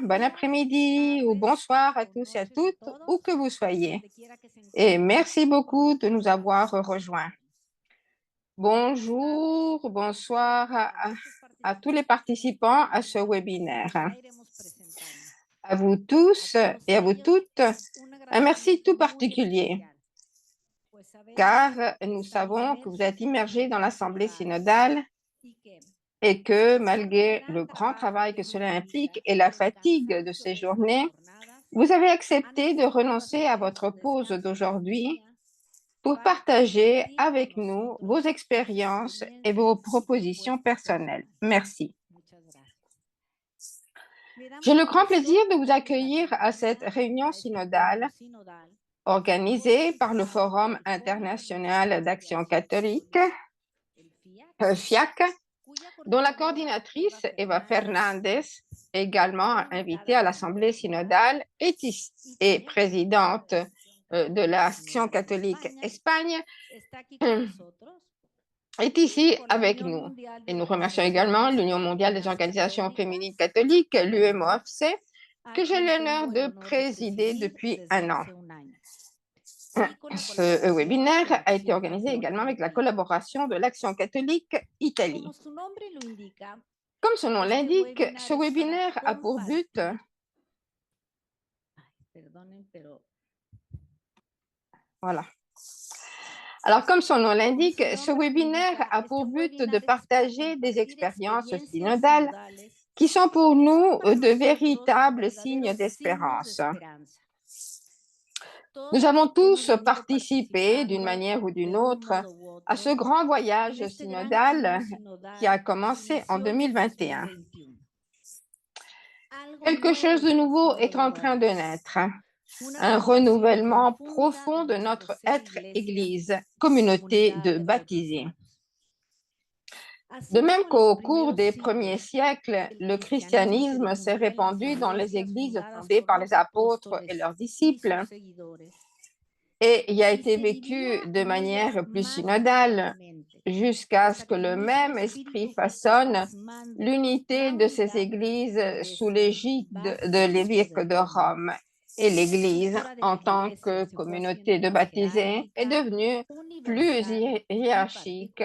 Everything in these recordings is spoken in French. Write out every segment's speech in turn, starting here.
bon après-midi ou bonsoir à tous et à toutes, où que vous soyez. Et merci beaucoup de nous avoir rejoints. Bonjour, bonsoir à tous les participants à ce webinaire. À vous tous et à vous toutes, un merci tout particulier, car nous savons que vous êtes immergés dans l'Assemblée synodale et que malgré le grand travail que cela implique et la fatigue de ces journées, vous avez accepté de renoncer à votre pause d'aujourd'hui pour partager avec nous vos expériences et vos propositions personnelles. Merci. J'ai le grand plaisir de vous accueillir à cette réunion synodale organisée par le Forum international d'action catholique, FIAC, dont la coordinatrice Eva Fernandez, également invitée à l'Assemblée synodale et présidente de l'Action catholique Espagne, est ici avec nous. Et nous remercions également l'Union mondiale des organisations féminines catholiques, l'UMOFC, que j'ai l'honneur de présider depuis un an. Ce webinaire a été organisé également avec la collaboration de l'Action catholique Italie. Comme son nom l'indique, ce webinaire a pour but voilà. Alors, comme son nom l'indique, ce webinaire a pour but de partager des expériences synodales qui sont pour nous de véritables signes d'espérance. Nous avons tous participé d'une manière ou d'une autre à ce grand voyage synodal qui a commencé en 2021. Quelque chose de nouveau est en train de naître, un renouvellement profond de notre être Église, communauté de baptisés. De même qu'au cours des premiers siècles, le christianisme s'est répandu dans les églises fondées par les apôtres et leurs disciples et y a été vécu de manière plus synodale jusqu'à ce que le même esprit façonne l'unité de ces églises sous l'égide de l'évêque de Rome. Et l'Église, en tant que communauté de baptisés, est devenue plus hiérarchique,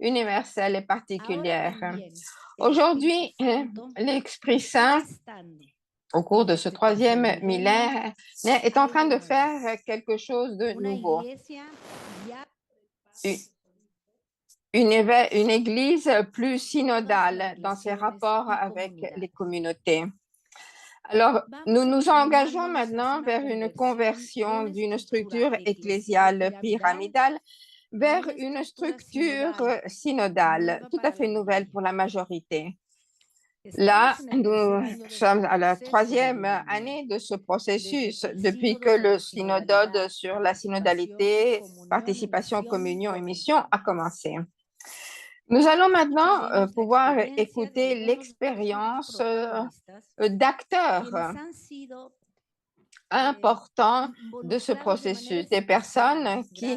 universelle et particulière. Aujourd'hui, l'Esprit Saint, au cours de ce troisième millénaire, est en train de faire quelque chose de nouveau. Une Église plus synodale dans ses rapports avec les communautés. Alors, nous nous engageons maintenant vers une conversion d'une structure ecclésiale pyramidale vers une structure synodale, tout à fait nouvelle pour la majorité. Là, nous sommes à la troisième année de ce processus depuis que le synodode sur la synodalité, participation, communion et mission a commencé. Nous allons maintenant pouvoir écouter l'expérience d'acteurs importants de ce processus, des personnes qui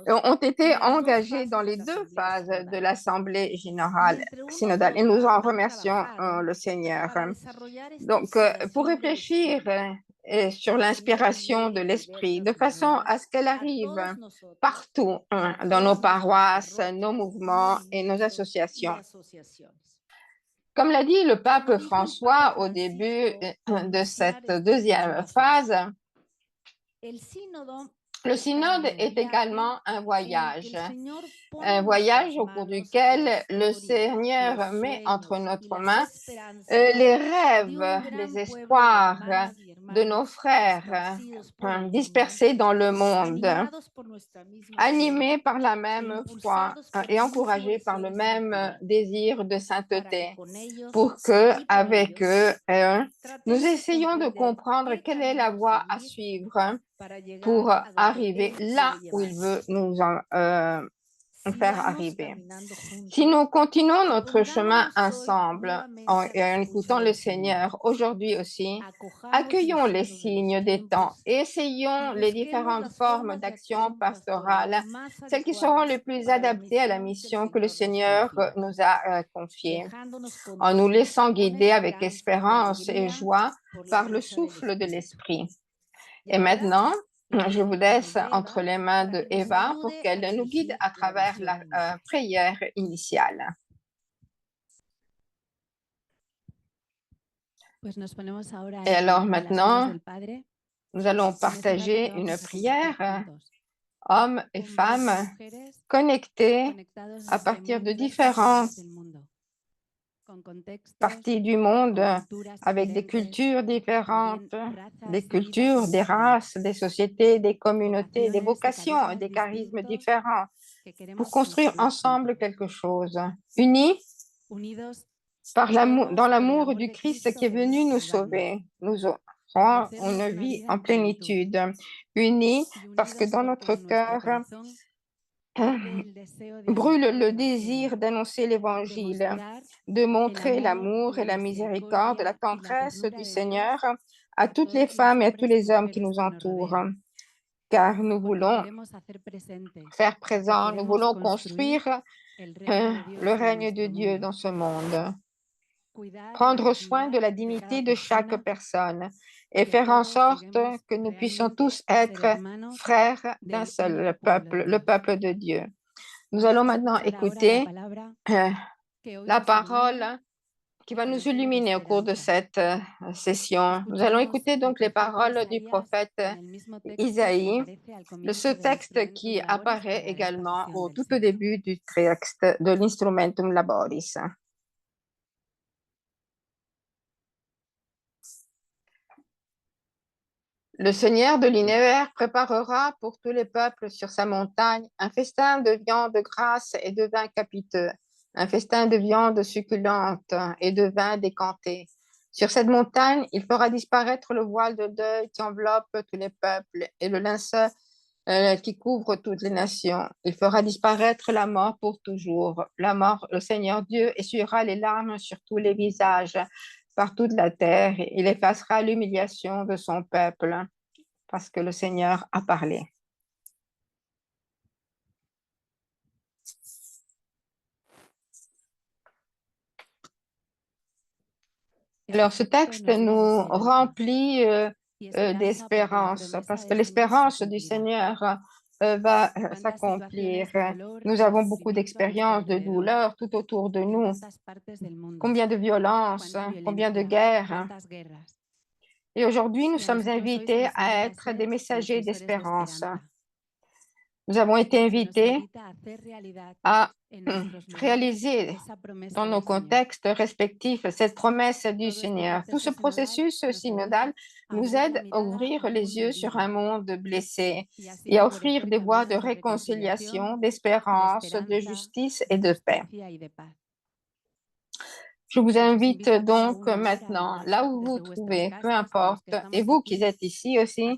ont été engagées dans les deux phases de l'Assemblée générale synodale et nous en remercions le Seigneur. Donc, pour réfléchir sur l'inspiration de l'Esprit, de façon à ce qu'elle arrive partout dans nos paroisses, nos mouvements et nos associations. Comme l'a dit le pape François au début de cette deuxième phase, le synode est également un voyage au cours duquel le Seigneur met entre notre main les rêves, les espoirs de nos frères dispersés dans le monde, animés par la même foi et encouragés par le même désir de sainteté, pour que, avec eux, nous essayions de comprendre quelle est la voie à suivre pour arriver là où il veut nous faire arriver. Si nous continuons notre chemin ensemble en écoutant le Seigneur aujourd'hui aussi, accueillons les signes des temps et essayons les différentes formes d'action pastorale, celles qui seront les plus adaptées à la mission que le Seigneur nous a confiée, en nous laissant guider avec espérance et joie par le souffle de l'Esprit. Et maintenant, je vous laisse entre les mains de Eva pour qu'elle nous guide à travers la prière initiale. Et alors maintenant, nous allons partager une prière, hommes et femmes connectés à partir de différentes parties du monde, avec des cultures différentes, des cultures, des races, des sociétés, des communautés, des vocations et des charismes différents, pour construire ensemble quelque chose, unis dans l'amour du Christ qui est venu nous sauver, nous offrant une vie en plénitude, unis parce que dans notre cœur brûle le désir d'annoncer l'Évangile, de montrer l'amour et la miséricorde, la tendresse du Seigneur à toutes les femmes et à tous les hommes qui nous entourent, car nous voulons faire présent, nous voulons construire le règne de Dieu dans ce monde, prendre soin de la dignité de chaque personne et faire en sorte que nous puissions tous être frères d'un seul peuple, le peuple de Dieu. Nous allons maintenant écouter la parole qui va nous illuminer au cours de cette session. Nous allons écouter donc les paroles du prophète Isaïe, de ce texte qui apparaît également tout au début du texte de l'Instrumentum Laboris. Le Seigneur de l'univers préparera pour tous les peuples sur sa montagne un festin de viande grasse et de vin capiteux, un festin de viande succulente et de vin décanté. Sur cette montagne, il fera disparaître le voile de deuil qui enveloppe tous les peuples et le linceul qui couvre toutes les nations. Il fera disparaître la mort pour toujours. La mort, le Seigneur Dieu essuiera les larmes sur tous les visages, par toute la terre. Il effacera l'humiliation de son peuple, parce que le Seigneur a parlé. Alors, ce texte nous remplit d'espérance, parce que l'espérance du Seigneur va s'accomplir. Nous avons beaucoup d'expériences, de douleurs tout autour de nous. Combien de violences, combien de guerres. Et aujourd'hui, nous sommes invités à être des messagers d'espérance. Nous avons été invités à réaliser dans nos contextes respectifs cette promesse du Seigneur. Tout ce processus synodal nous aide à ouvrir les yeux sur un monde blessé et à offrir des voies de réconciliation, d'espérance, de justice et de paix. Je vous invite donc maintenant, là où vous vous trouvez, peu importe, et vous qui êtes ici aussi,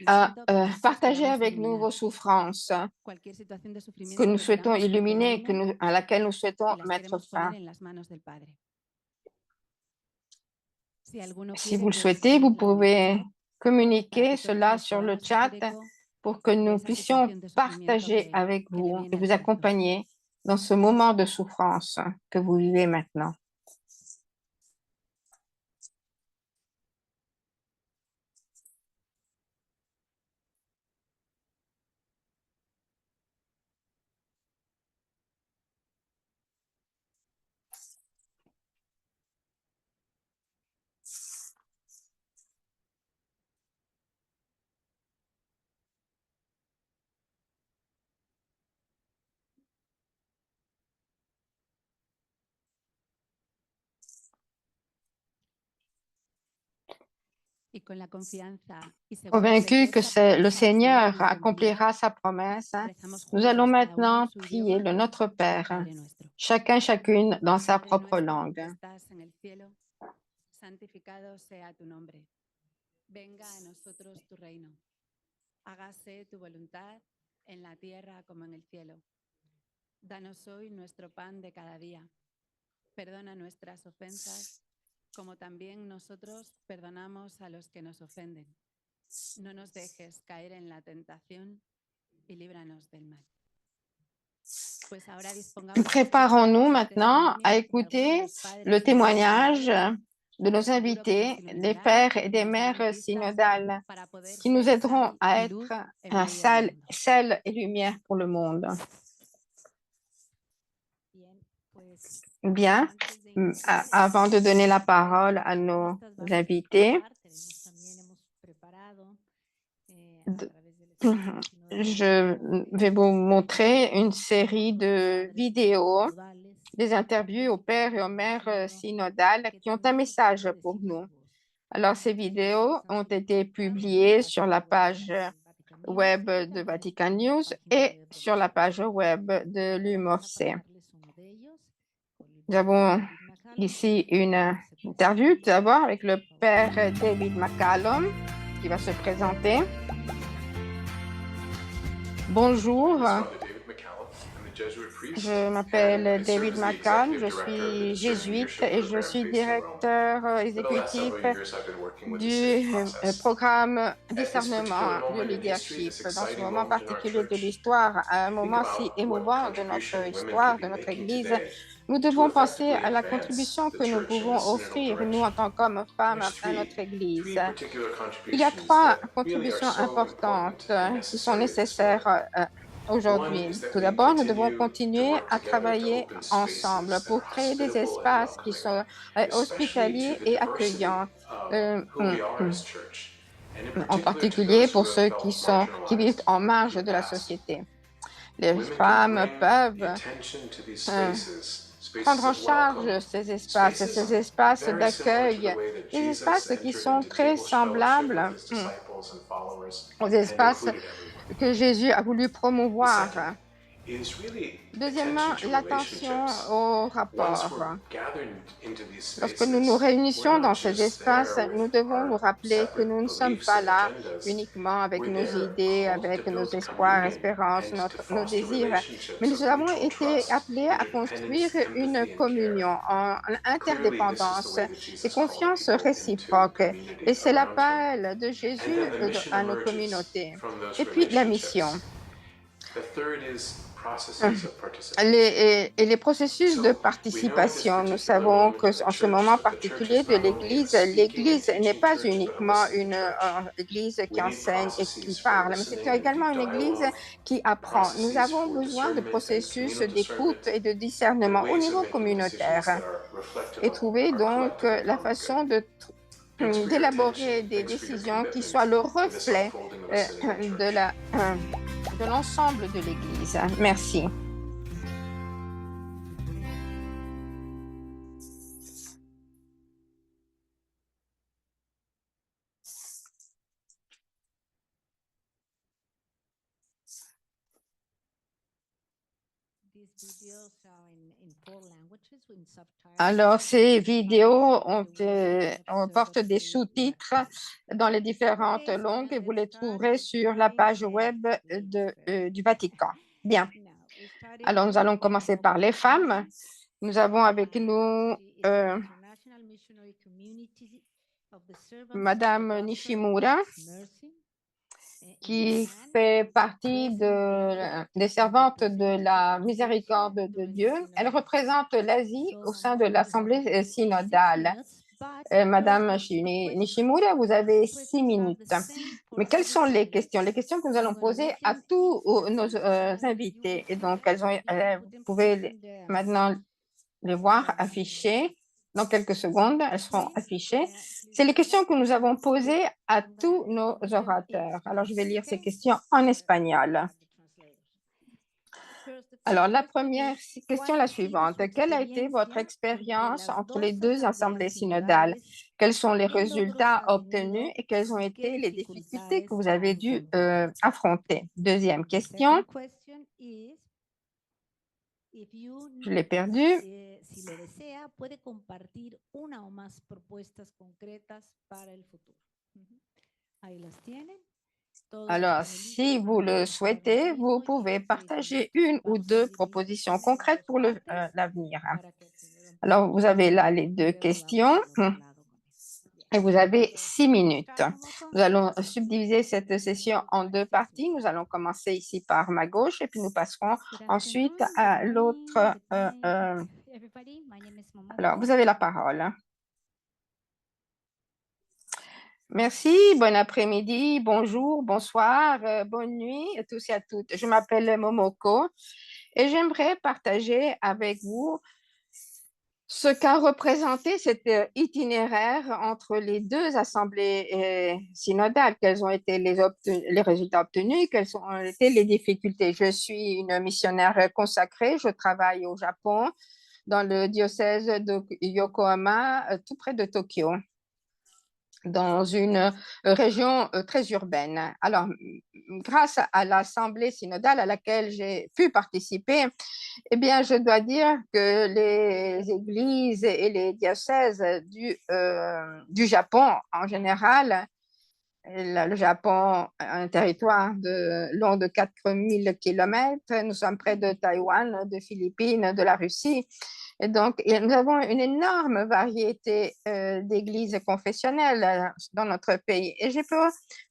à partager avec nous vos souffrances que nous souhaitons illuminer, à laquelle nous souhaitons mettre fin. Si vous le souhaitez, vous pouvez communiquer cela sur le chat pour que nous puissions partager avec vous et vous accompagner dans ce moment de souffrance que vous vivez maintenant. Convaincus que le Seigneur accomplira sa promesse, nous allons maintenant prier le Notre Père, chacune dans sa propre langue. Santificado sea tu nombre. Venga a nosotros tu reino. Hágase tu voluntad, en la tierra como en el cielo. Danos hoy nuestro pan de cada día. Perdona nuestras ofensas, como también nosotros perdonamos a los que nos ofenden. No nos dejes caer en la tentación y líbranos del mal. Préparons-nous maintenant à écouter le témoignage de nos invités, des pères et des mères synodales, qui nous aideront à être un sel et lumière pour le monde. Bien, avant de donner la parole à nos invités, je vais vous montrer une série de vidéos, des interviews aux pères et aux mères synodales qui ont un message pour nous. Alors, ces vidéos ont été publiées sur la page web de Vatican News et sur la page web de l'UMOFC. Nous avons ici une interview tout d'abord avec le père David McCallum qui va se présenter. Bonjour, je m'appelle David McCallum, je suis jésuite et je suis directeur exécutif du programme discernement du leadership. Dans ce moment particulier de l'histoire, à un moment si émouvant de notre histoire, de notre Église, nous devons penser à la contribution que nous pouvons offrir, nous en tant qu'hommes, femmes, à notre Église. Il y a 3 contributions importantes qui sont nécessaires aujourd'hui. Tout d'abord, nous devons continuer à travailler ensemble pour créer des espaces qui sont hospitaliers et accueillants, en particulier pour ceux qui vivent en marge de la société. Les femmes peuvent prendre en charge ces espaces d'accueil, des espaces qui sont très semblables aux espaces que Jésus a voulu promouvoir. Deuxièmement, l'attention au rapport. Lorsque nous nous réunissons dans ces espaces, nous devons nous rappeler que nous ne sommes pas là uniquement avec nos idées, avec nos espoirs, espérances, nos désirs, mais nous avons été appelés à construire une communion en interdépendance et confiance réciproque. Et c'est l'appel de Jésus à nos communautés. Et puis la mission. Les processus de participation, nous savons qu'en ce moment particulier de l'Église n'est pas uniquement une Église qui enseigne et qui parle, mais c'est également une Église qui apprend. Nous avons besoin de processus d'écoute et de discernement au niveau communautaire et trouver donc la façon d'élaborer des décisions qui soient le reflet de l'ensemble de l'Église. Merci. Alors, ces vidéos portent des sous-titres dans les différentes langues et vous les trouverez sur la page web du Vatican. Bien. Alors, nous allons commencer par les femmes. Nous avons avec nous Madame Nishimura, qui fait partie des servantes de la miséricorde de Dieu. Elle représente l'Asie au sein de l'Assemblée synodale. Madame Nishimura, vous avez 6 minutes. Mais quelles sont les questions? Les questions que nous allons poser à tous nos invités. Et donc, vous pouvez maintenant les voir affichées. Dans quelques secondes, elles seront affichées. C'est les questions que nous avons posées à tous nos orateurs. Alors, je vais lire ces questions en espagnol. Alors, la première question est la suivante. Quelle a été votre expérience entre les 2 assemblées synodales? Quels sont les résultats obtenus et quelles ont été les difficultés que vous avez dû affronter? Deuxième question. Je l'ai perdu. Si lo desea, puede compartir una o más propuestas concretas para el futuro. Ahí las tienen. Alors, si vous le souhaitez, vous pouvez partager une ou deux propositions concrètes pour l'avenir. Alors, vous avez là les deux questions et vous avez 6 minutes. Nous allons subdiviser cette session en deux parties. Nous allons commencer ici par ma gauche et puis nous passerons ensuite à l'autre. Alors, vous avez la parole. Merci, bon après-midi, bonjour, bonsoir, bonne nuit à tous et à toutes. Je m'appelle Momoko et j'aimerais partager avec vous ce qu'a représenté cet itinéraire entre les deux assemblées synodales, quels ont été les résultats obtenus, quelles ont été les difficultés. Je suis une missionnaire consacrée, je travaille au Japon, dans le diocèse de Yokohama, tout près de Tokyo, dans une région très urbaine. Alors, grâce à l'Assemblée synodale à laquelle j'ai pu participer, eh bien, je dois dire que les églises et les diocèses du Japon en général, le Japon a un territoire long de 4000 kilomètres, nous sommes près de Taïwan, de Philippines, de la Russie. Et donc, nous avons une énorme variété d'églises confessionnelles dans notre pays. Et j'ai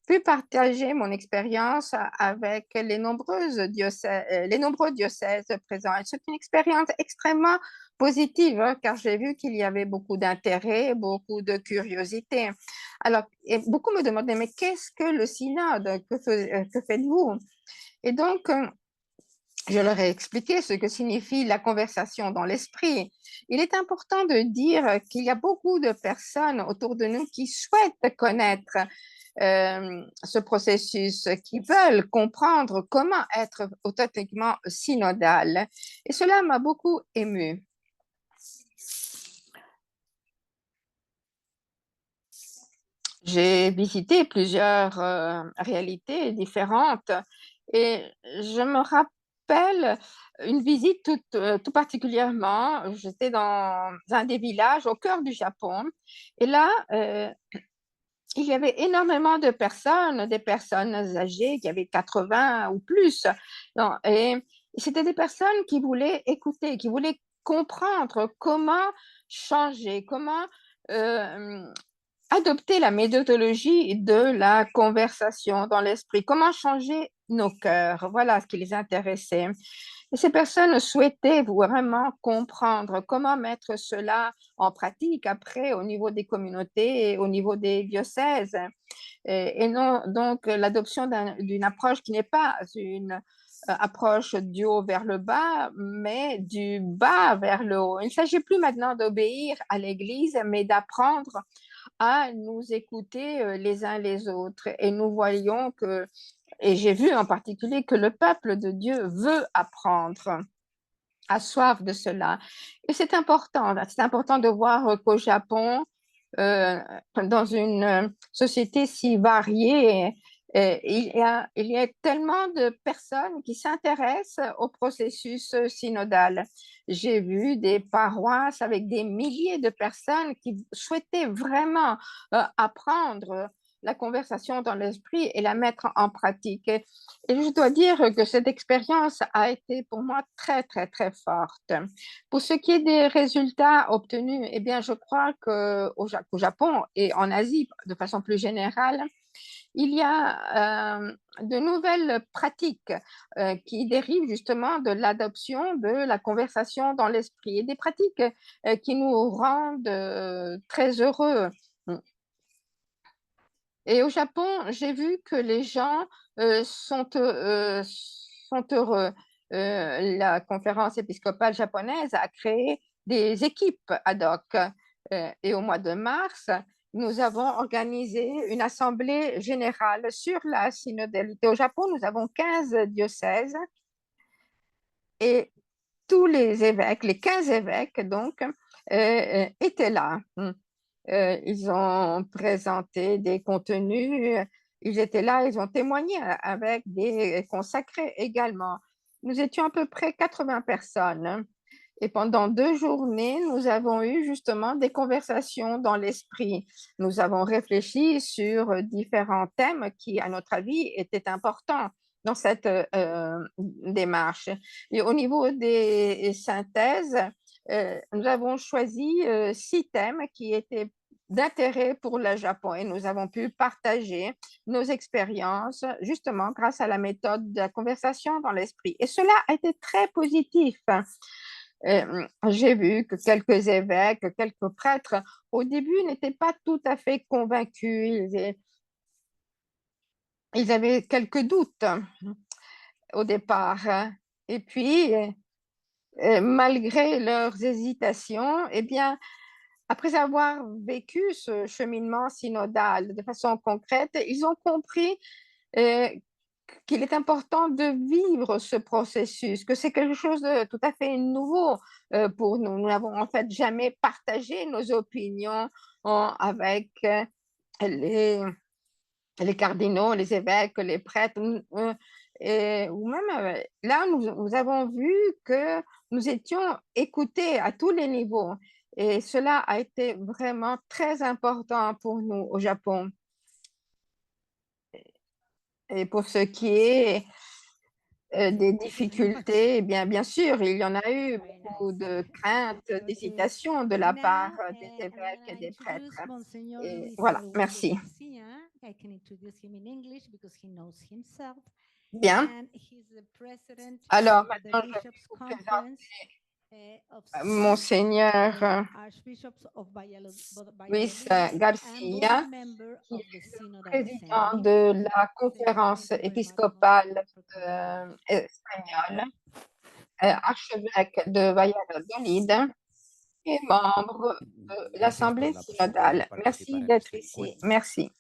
pu partager mon expérience avec les nombreux diocèses présents. Et c'est une expérience extrêmement positive, hein, car j'ai vu qu'il y avait beaucoup d'intérêt, beaucoup de curiosité. Alors, et beaucoup me demandaient, mais qu'est-ce que le synode? Que faites-vous? Et donc, je leur ai expliqué ce que signifie la conversation dans l'esprit. Il est important de dire qu'il y a beaucoup de personnes autour de nous qui souhaitent connaître ce processus, qui veulent comprendre comment être authentiquement synodal. Et cela m'a beaucoup émue. J'ai visité plusieurs réalités différentes et je me rappelle une visite tout particulièrement. J'étais dans un des villages au cœur du Japon et là, il y avait énormément de personnes, des personnes âgées qui avaient 80 ou plus. Non, et c'était des personnes qui voulaient écouter, qui voulaient comprendre comment changer, comment adopter la méthodologie de la conversation dans l'esprit, comment changer nos cœurs. Voilà ce qui les intéressait. Et ces personnes souhaitaient vraiment comprendre comment mettre cela en pratique après au niveau des communautés et au niveau des diocèses. Et non, donc l'adoption d'une approche qui n'est pas une approche du haut vers le bas, mais du bas vers le haut. Il ne s'agit plus maintenant d'obéir à l'Église, mais d'apprendre à nous écouter les uns les autres. Et nous voyons que, et j'ai vu en particulier que le peuple de Dieu veut apprendre, a soif de cela. Et c'est important de voir qu'au Japon, dans une société si variée, il y a tellement de personnes qui s'intéressent au processus synodal. J'ai vu des paroisses avec des milliers de personnes qui souhaitaient vraiment apprendre la conversation dans l'esprit et la mettre en pratique. Et je dois dire que cette expérience a été pour moi très, très, très forte. Pour ce qui est des résultats obtenus, eh bien, je crois qu'au Japon et en Asie, de façon plus générale, il y a de nouvelles pratiques qui dérivent justement de l'adoption de la conversation dans l'esprit et des pratiques qui nous rendent très heureux. Et au Japon, j'ai vu que les gens sont heureux. La conférence épiscopale japonaise a créé des équipes ad hoc. Et au mois de mars, nous avons organisé une assemblée générale sur la synodalité. Au Japon, nous avons 15 diocèses et tous les évêques, les 15 évêques, donc, étaient là. Ils ont présenté des contenus, ils étaient là, ils ont témoigné avec des consacrés également. Nous étions à peu près 80 personnes Et pendant 2 journées, nous avons eu justement des conversations dans l'esprit. Nous avons réfléchi sur différents thèmes qui, à notre avis, étaient importants dans cette démarche. Et au niveau des synthèses, nous avons choisi 6 thèmes qui étaient d'intérêt pour le Japon et nous avons pu partager nos expériences justement grâce à la méthode de la conversation dans l'esprit. Et cela a été très positif. J'ai vu que quelques évêques, quelques prêtres, au début, n'étaient pas tout à fait convaincus. Ils avaient quelques doutes au départ. Et puis, malgré leurs hésitations, eh bien, après avoir vécu ce cheminement synodal de façon concrète, ils ont compris euh, qu'il est important de vivre ce processus, que c'est quelque chose de tout à fait nouveau pour nous. Nous n'avons en fait jamais partagé nos opinions avec les cardinaux, les évêques, les prêtres, ou même là, nous avons vu que nous étions écoutés à tous les niveaux. Et cela a été vraiment très important pour nous au Japon. Et pour ce qui est des difficultés, eh bien sûr, il y en a eu beaucoup de craintes, d'hésitations de la part des évêques et des prêtres. Et voilà, merci. Bien. Alors, maintenant, je vais vous présenter Monseigneur Luis Garcia, qui est le président de la conférence épiscopale espagnole, archevêque de Valladolid et membre de l'Assemblée synodale. Merci d'être ici. Merci.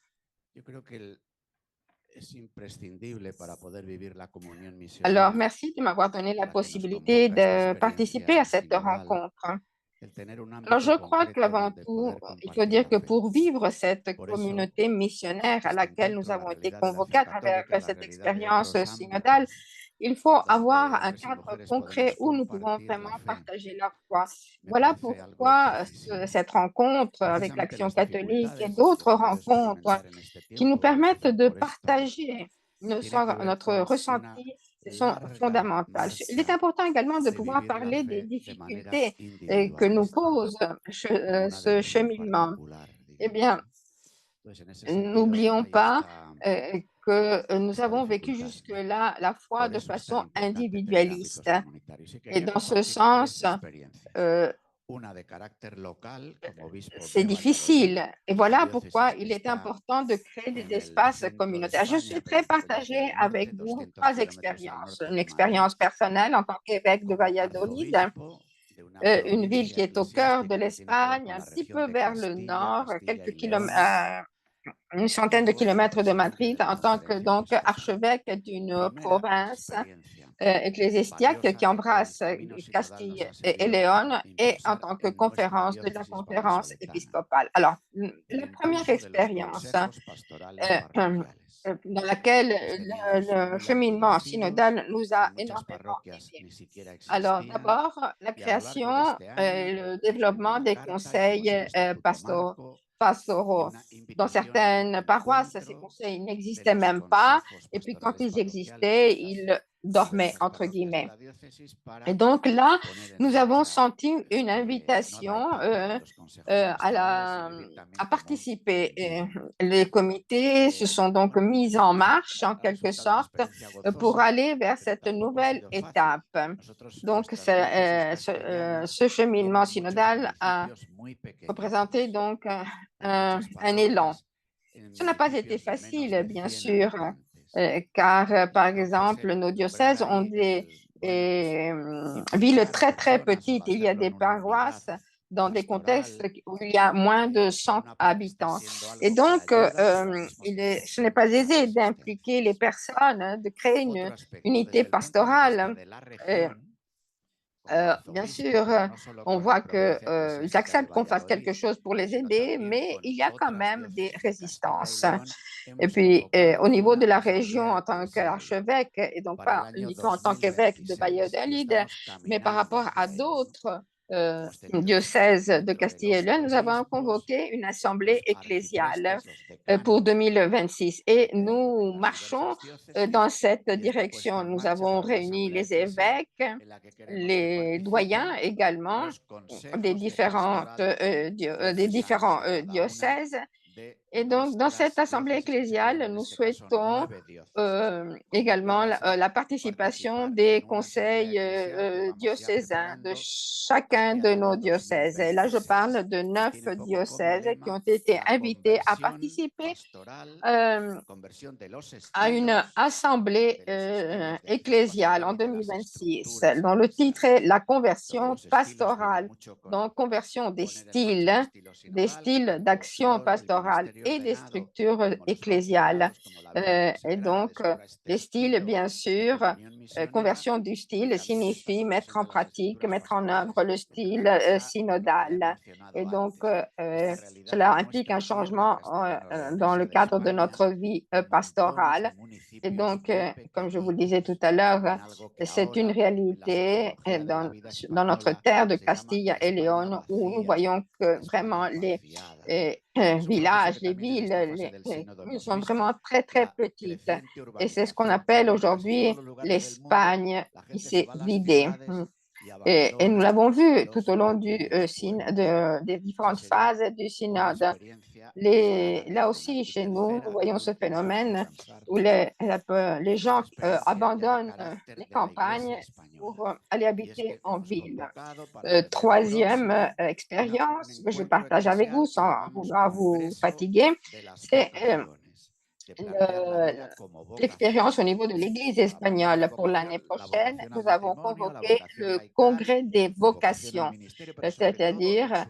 Alors, merci de m'avoir donné la possibilité de participer à cette rencontre. Alors, je crois qu'avant tout, il faut dire que pour vivre cette communauté missionnaire à laquelle nous avons été convoqués à travers cette expérience synodale, il faut avoir un cadre concret où nous pouvons vraiment partager la foi. Voilà pourquoi cette rencontre avec l'Action catholique et d'autres rencontres qui nous permettent de partager notre ressenti sont fondamentales. Il est important également de pouvoir parler des difficultés que nous pose ce cheminement. Eh bien, n'oublions pas que nous avons vécu jusque-là la foi de façon individualiste. Et dans ce sens, c'est difficile. Et voilà pourquoi il est important de créer des espaces communautaires. Je souhaiterais partager avec vous 3 expériences. Une expérience personnelle en tant qu'évêque de Valladolid, une ville qui est au cœur de l'Espagne, un petit peu vers le nord, quelques kilomètres, une centaine de kilomètres de Madrid, en tant que donc archevêque d'une province ecclésiastique qui embrasse Castille et Léon et en tant que conférence de la conférence épiscopale. Alors, la première expérience dans laquelle le cheminement synodal nous a énormément aidés. Alors, d'abord, la création et le développement des conseils pastoraux. Dans certaines paroisses, ces conseils n'existaient même pas, et puis quand ils existaient, ils dormaient, entre guillemets. Et donc là, nous avons senti une invitation à participer. Et les comités se sont donc mis en marche, en quelque sorte, pour aller vers cette nouvelle étape. Donc, ce cheminement synodal a représenté donc un élan. Ça n'a pas été facile, bien sûr, car, par exemple, nos diocèses ont des villes très, très petites. Il y a des paroisses dans des contextes où il y a moins de 100 habitants. Et donc, ce n'est pas aisé d'impliquer les personnes, de créer une unité pastorale. Bien sûr, on voit qu'ils acceptent qu'on fasse quelque chose pour les aider, mais il y a quand même des résistances. Et puis, au niveau de la région en tant qu'archevêque, et donc pas uniquement en tant qu'évêque de Valladolid, mais par rapport à d'autres diocèses de Castille et León, nous avons convoqué une assemblée ecclésiale pour 2026 et nous marchons dans cette direction. Nous avons réuni les évêques, les doyens également des différents diocèses. Et donc, dans cette assemblée ecclésiale, nous souhaitons également la participation des conseils diocésains de chacun de nos diocèses. Et là, je parle de 9 diocèses qui ont été invités à participer à une assemblée ecclésiale en 2026, dont le titre est La conversion pastorale, donc conversion des styles d'action pastorale et des structures ecclésiales. Et donc, les styles, bien sûr, conversion du style signifie mettre en pratique, mettre en œuvre le style synodal. Et donc, cela implique un changement dans le cadre de notre vie pastorale. Et donc, comme je vous le disais tout à l'heure, c'est une réalité dans notre terre de Castille et Léon où nous voyons que vraiment les villages, les villes sont vraiment très, très petites. Et c'est ce qu'on appelle aujourd'hui l'Espagne qui s'est vidée. Et nous l'avons vu tout au long des différentes phases du synode. Là aussi, chez nous, nous voyons ce phénomène où les gens abandonnent les campagnes pour aller habiter en ville. Troisième expérience que je partage avec vous sans vouloir vous fatiguer, c'est l'expérience au niveau de l'Église espagnole. Pour l'année prochaine, nous avons convoqué le congrès des vocations, c'est-à-dire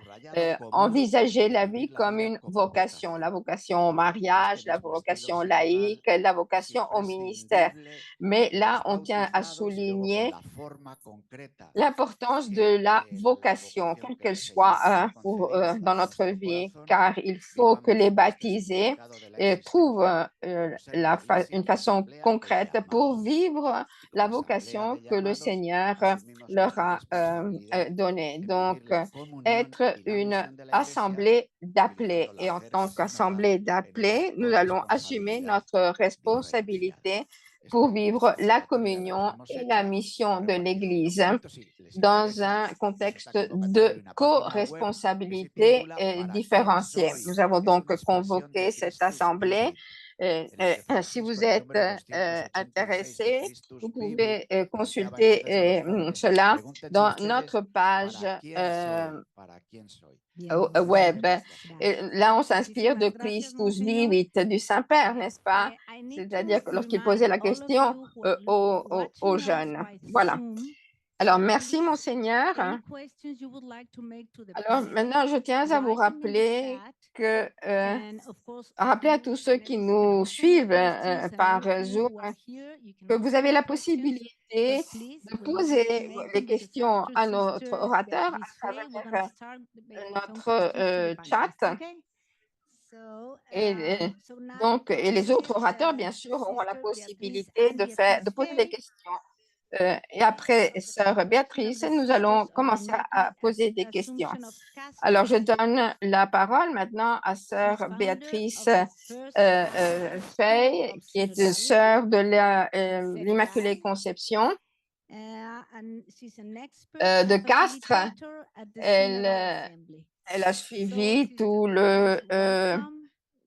envisager la vie comme une vocation, la vocation au mariage, la vocation laïque, la vocation au ministère. Mais là, on tient à souligner l'importance de la vocation, quelle qu'elle soit dans notre vie, car il faut que les baptisés trouvent une façon concrète pour vivre la vocation que le Seigneur leur a donnée. Donc, être une assemblée d'appelés. Et en tant qu'assemblée d'appelés, nous allons assumer notre responsabilité pour vivre la communion et la mission de l'Église dans un contexte de co-responsabilité différenciée. Nous avons donc convoqué cette assemblée. Si vous êtes intéressé, vous pouvez consulter cela dans notre page web. Et là, on s'inspire de Christus Vivit du Saint-Père, n'est-ce pas? C'est-à-dire que lorsqu'il posait la question aux jeunes. Voilà. Alors, merci, Monseigneur. Alors, maintenant, je tiens à vous rappeler rappeler à tous ceux qui nous suivent par Zoom que vous avez la possibilité de poser les questions à notre orateur à travers notre chat. Et les autres orateurs, bien sûr, auront la possibilité de poser des questions. Et après Sœur Béatrice, nous allons commencer à poser des questions. Alors, je donne la parole maintenant à Sœur Béatrice Fay, qui est une sœur de l'Immaculée Conception de Castres. Elle a suivi tout le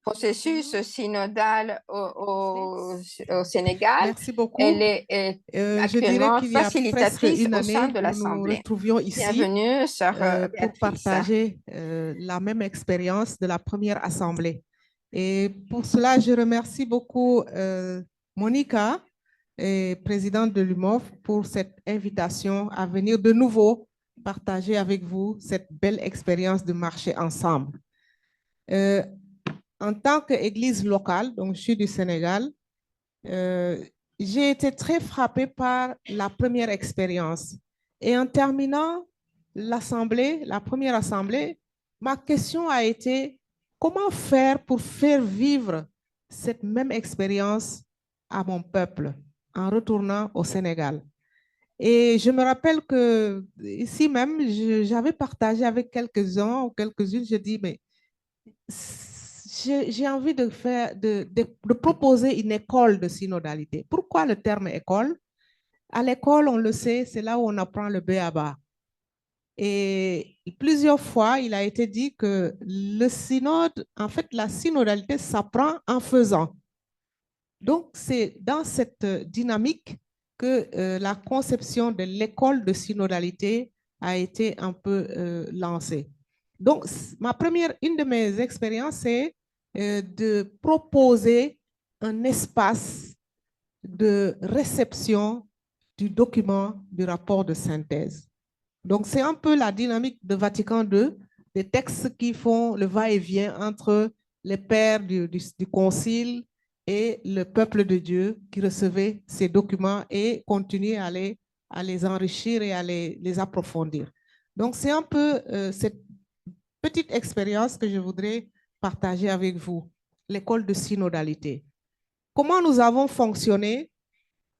processus synodal au Sénégal. Merci beaucoup. Elle est actuellement facilitatrice au sein de l'Assemblée. Bienvenue, Sœur Béatrice. Pour partager la même expérience de la première Assemblée. Et pour cela, je remercie beaucoup Monica, présidente de l'UMOF, pour cette invitation à venir de nouveau partager avec vous cette belle expérience de marcher ensemble. En tant qu'église locale, donc je suis du Sénégal, j'ai été très frappée par la première expérience. Et en terminant l'assemblée, la première assemblée, ma question a été comment faire pour faire vivre cette même expérience à mon peuple en retournant au Sénégal. Et je me rappelle que ici même, j'avais partagé avec quelques-uns ou quelques-unes, je dis, mais j'ai envie de proposer une école de synodalité. Pourquoi le terme école? À l'école, on le sait, c'est là où on apprend le b.a.-ba. Et plusieurs fois, il a été dit que le synode, en fait, la synodalité s'apprend en faisant. Donc, c'est dans cette dynamique que la conception de l'école de synodalité a été un peu lancée. Donc, une de mes expériences, c'est de proposer un espace de réception du document du rapport de synthèse. Donc, c'est un peu la dynamique de Vatican II, des textes qui font le va-et-vient entre les pères du concile et le peuple de Dieu qui recevait ces documents et continue à les enrichir et à les approfondir. Donc, c'est un peu cette petite expérience que je voudrais partager avec vous, l'école de synodalité. Comment nous avons fonctionné?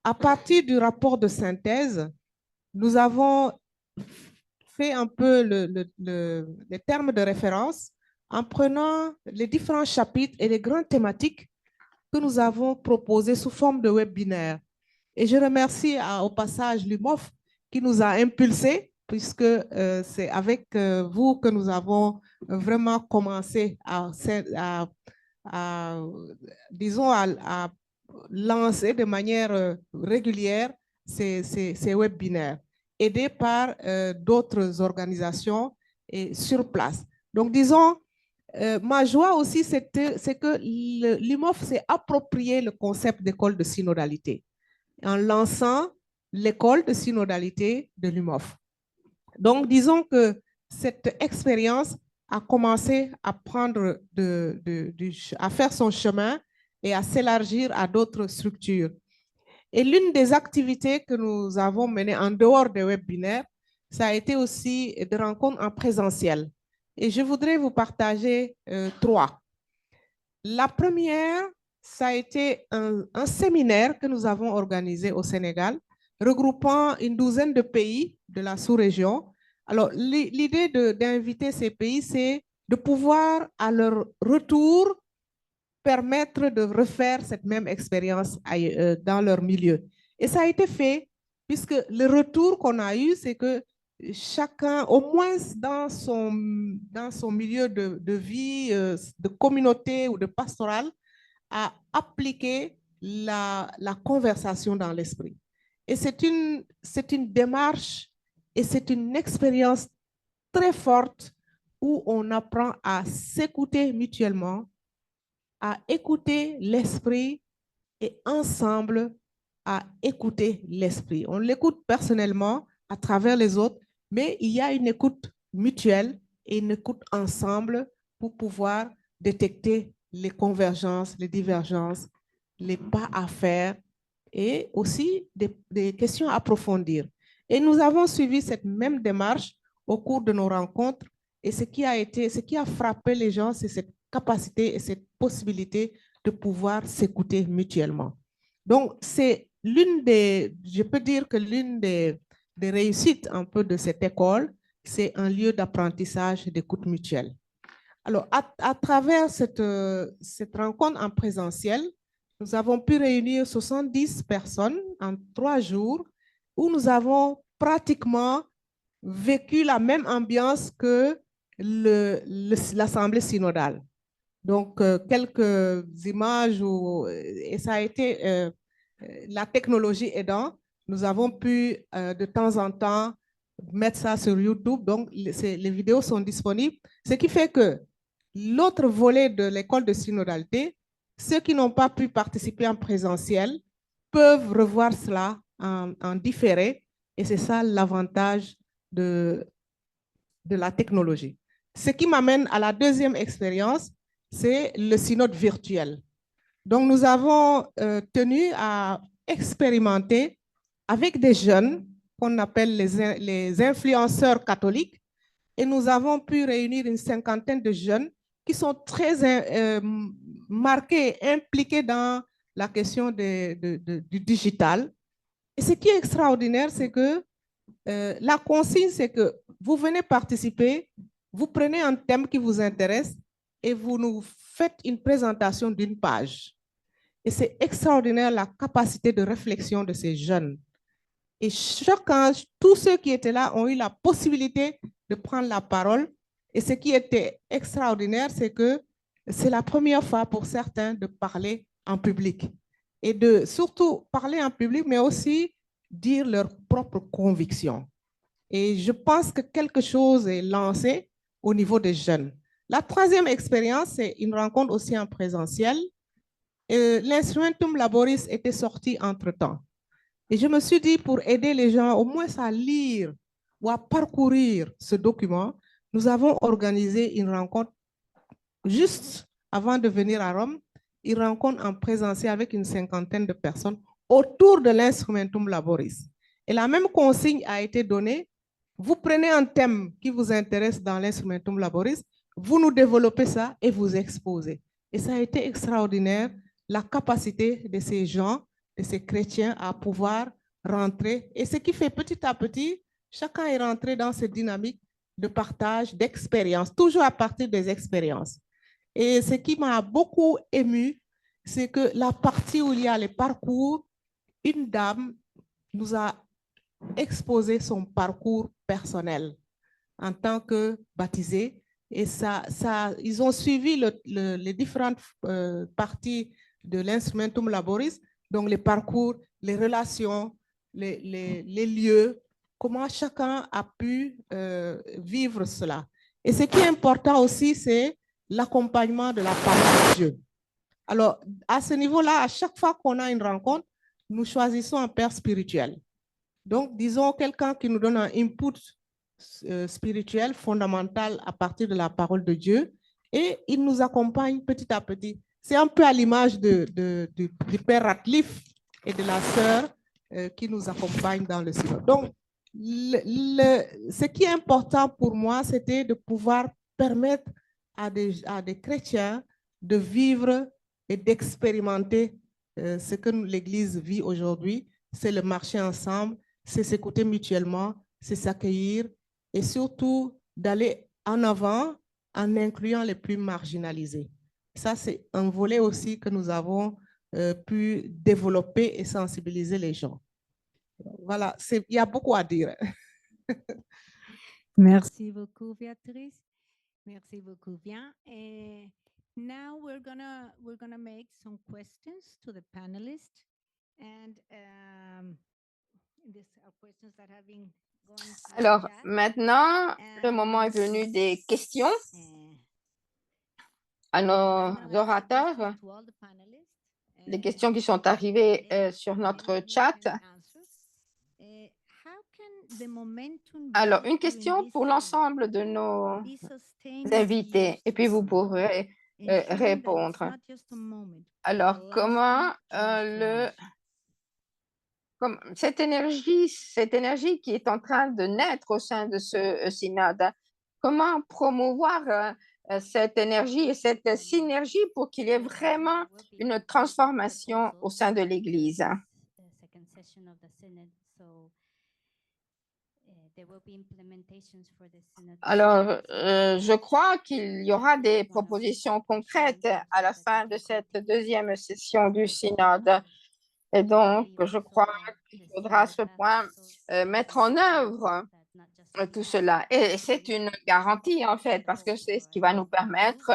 À partir du rapport de synthèse, nous avons fait un peu les termes de référence en prenant les différents chapitres et les grandes thématiques que nous avons proposées sous forme de webinaire. Et je remercie au passage l'UMOF qui nous a impulsés, puisque c'est avec vous que nous avons vraiment commencé disons, à lancer de manière régulière ces webinaires, aidés par d'autres organisations et sur place. Donc, disons, ma joie aussi, c'est que l'UMOF s'est approprié le concept d'école de synodalité en lançant l'école de synodalité de l'UMOF. Donc, disons que cette expérience a commencé à à faire son chemin et à s'élargir à d'autres structures. Et l'une des activités que nous avons menées en dehors des webinaires, ça a été aussi des rencontres en présentiel. Et je voudrais vous partager trois. La première, ça a été un séminaire que nous avons organisé au Sénégal, regroupant une douzaine de pays de la sous-région. Alors, l'idée d'inviter ces pays, c'est de pouvoir, à leur retour, permettre de refaire cette même expérience dans leur milieu. Et ça a été fait, puisque le retour qu'on a eu, c'est que chacun, au moins dans son milieu de vie, de communauté ou de pastoral, a appliqué la conversation dans l'esprit. Et c'est une démarche et c'est une expérience très forte où on apprend à s'écouter mutuellement, à écouter l'esprit et ensemble à écouter l'esprit. On l'écoute personnellement à travers les autres, mais il y a une écoute mutuelle et une écoute ensemble pour pouvoir détecter les convergences, les divergences, les pas à faire et aussi des questions à approfondir. Et nous avons suivi cette même démarche au cours de nos rencontres et ce qui a frappé les gens, c'est cette capacité et cette possibilité de pouvoir s'écouter mutuellement. Donc, c'est je peux dire que l'une des réussites un peu de cette école, c'est un lieu d'apprentissage et d'écoute mutuelle. Alors, à travers cette rencontre en présentiel, nous avons pu réunir 70 personnes en 3 jours où nous avons pratiquement vécu la même ambiance que l'Assemblée synodale. Donc, quelques images, et ça a été la technologie aidant, nous avons pu de temps en temps mettre ça sur YouTube. Donc, les vidéos sont disponibles. Ce qui fait que l'autre volet de l'école de synodalité, ceux qui n'ont pas pu participer en présentiel peuvent revoir cela en différé. Et c'est ça l'avantage de la technologie. Ce qui m'amène à la deuxième expérience, c'est le synode virtuel. Donc, nous avons tenu à expérimenter avec des jeunes qu'on appelle les influenceurs catholiques et nous avons pu réunir une cinquantaine de jeunes qui sont très marqués, impliqués dans la question du digital. Et ce qui est extraordinaire, c'est que la consigne, c'est que vous venez participer, vous prenez un thème qui vous intéresse et vous nous faites une présentation d'une page. Et c'est extraordinaire la capacité de réflexion de ces jeunes. Et chacun, tous ceux qui étaient là ont eu la possibilité de prendre la parole. Et ce qui était extraordinaire, c'est que c'est la première fois pour certains de parler en public. Et de surtout parler en public, mais aussi dire leurs propres convictions. Et je pense que quelque chose est lancé au niveau des jeunes. La troisième expérience, c'est une rencontre aussi en présentiel. L'instrumentum laboris était sorti entre-temps. Et je me suis dit, pour aider les gens au moins à lire ou à parcourir ce document, nous avons organisé une rencontre juste avant de venir à Rome, une rencontre en présentiel avec une cinquantaine de personnes autour de l'instrumentum laboris. Et la même consigne a été donnée. Vous prenez un thème qui vous intéresse dans l'instrumentum laboris, vous nous développez ça et vous exposez. Et ça a été extraordinaire, la capacité de ces gens, de ces chrétiens à pouvoir rentrer. Et ce qui fait petit à petit, chacun est rentré dans cette dynamique de partage, d'expérience, toujours à partir des expériences. Et ce qui m'a beaucoup ému, c'est que la partie où il y a les parcours, une dame nous a exposé son parcours personnel en tant que baptisée. Et ils ont suivi les différentes parties de l'instrumentum laboris, donc les parcours, les relations, les lieux, comment chacun a pu vivre cela. Et ce qui est important aussi, c'est l'accompagnement de la parole de Dieu. Alors, à ce niveau-là, à chaque fois qu'on a une rencontre, nous choisissons un père spirituel. Donc, disons, quelqu'un qui nous donne un input spirituel fondamental à partir de la parole de Dieu et il nous accompagne petit à petit. C'est un peu à l'image du père Ratliff et de la sœur qui nous accompagne dans le synode. Donc, ce qui est important pour moi, c'était de pouvoir permettre à des chrétiens de vivre et d'expérimenter ce que l'Église vit aujourd'hui. C'est le marcher ensemble, c'est s'écouter mutuellement, c'est s'accueillir et surtout d'aller en avant en incluant les plus marginalisés. Ça, c'est un volet aussi que nous avons pu développer et sensibiliser les gens. Voilà, il y a beaucoup à dire. Merci beaucoup, Béatrice. Merci beaucoup, bien. Et now we're gonna make some questions to the panelists, and these are questions that have been going. Alors, maintenant, le moment est venu des questions à nos orateurs, les questions qui sont arrivées sur notre chat. Alors, une question pour l'ensemble de nos invités, et puis vous pourrez répondre. Alors, comment cette énergie qui est en train de naître au sein de ce synode, comment promouvoir cette énergie et cette synergie pour qu'il y ait vraiment une transformation au sein de l'Église? Alors, je crois qu'il y aura des propositions concrètes à la fin de cette deuxième session du synode. Et donc, je crois qu'il faudra à ce point mettre en œuvre tout cela. Et c'est une garantie, en fait, parce que c'est ce qui va nous permettre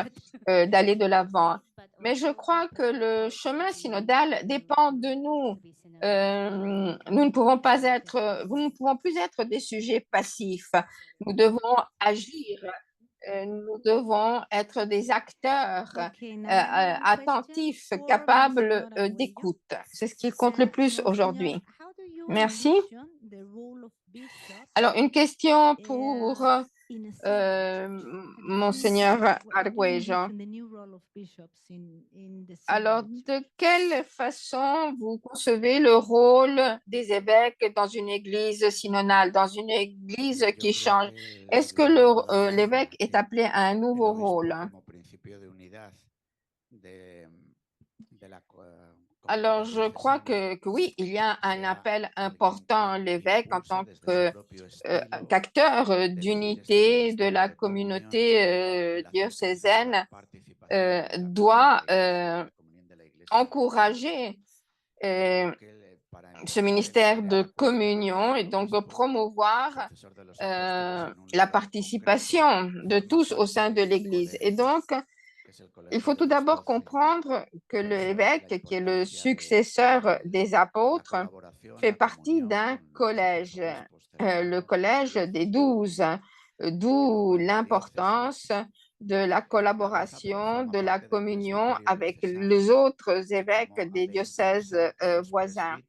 d'aller de l'avant. Mais je crois que le chemin synodal dépend de nous. Nous ne pouvons plus être des sujets passifs. Nous devons agir. Nous devons être des acteurs attentifs, capables d'écoute. C'est ce qui compte le plus aujourd'hui. Merci. Alors, une question pour Monseigneur Arguello. Alors, de quelle façon vous concevez le rôle des évêques dans une église synodale, dans une église qui change? Est-ce que l'évêque est appelé à un nouveau rôle? Alors, je crois que oui, il y a un appel important. L'évêque, en tant qu'acteur d'unité de la communauté diocésaine, doit encourager ce ministère de communion et donc de promouvoir la participation de tous au sein de l'Église. Et donc, il faut tout d'abord comprendre que l'évêque, qui est le successeur des apôtres, fait partie d'un collège, le collège des 12, d'où l'importance de la collaboration, de la communion avec les autres évêques des diocèses voisins.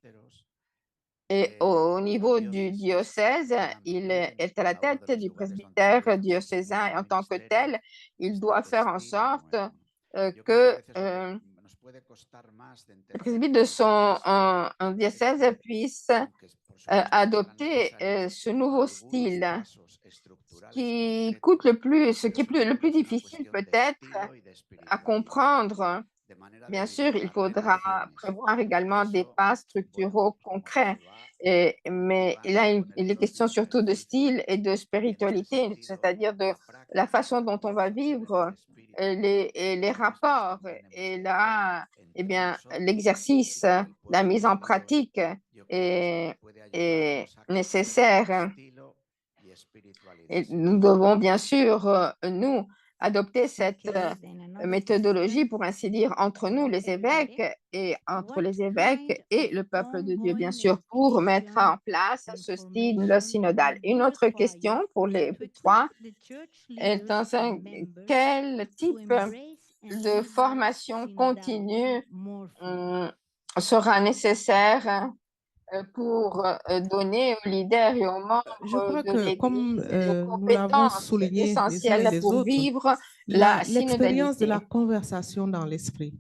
Et au niveau du diocèse, il est à la tête du presbytère diocésain et en tant que tel, il doit faire en sorte que le presbyte de son diocèse puisse adopter ce nouveau style. Ce qui est le plus difficile peut-être à comprendre. Bien sûr, il faudra prévoir également des pas structuraux concrets, mais là, il est question surtout de style et de spiritualité, c'est-à-dire de la façon dont on va vivre les rapports. Et là, eh bien, l'exercice, la mise en pratique est nécessaire. Et nous devons bien sûr, nous, adopter cette méthodologie, pour ainsi dire, entre nous, les évêques, et entre les évêques et le peuple de Dieu, bien sûr, pour mettre en place ce style synodal. Une autre question pour les trois est quel type de formation continue sera nécessaire pour donner aux leaders et aux membres de l'Église les compétences essentielles pour vivre la l'expérience de la synodalité. conversation dans l'esprit.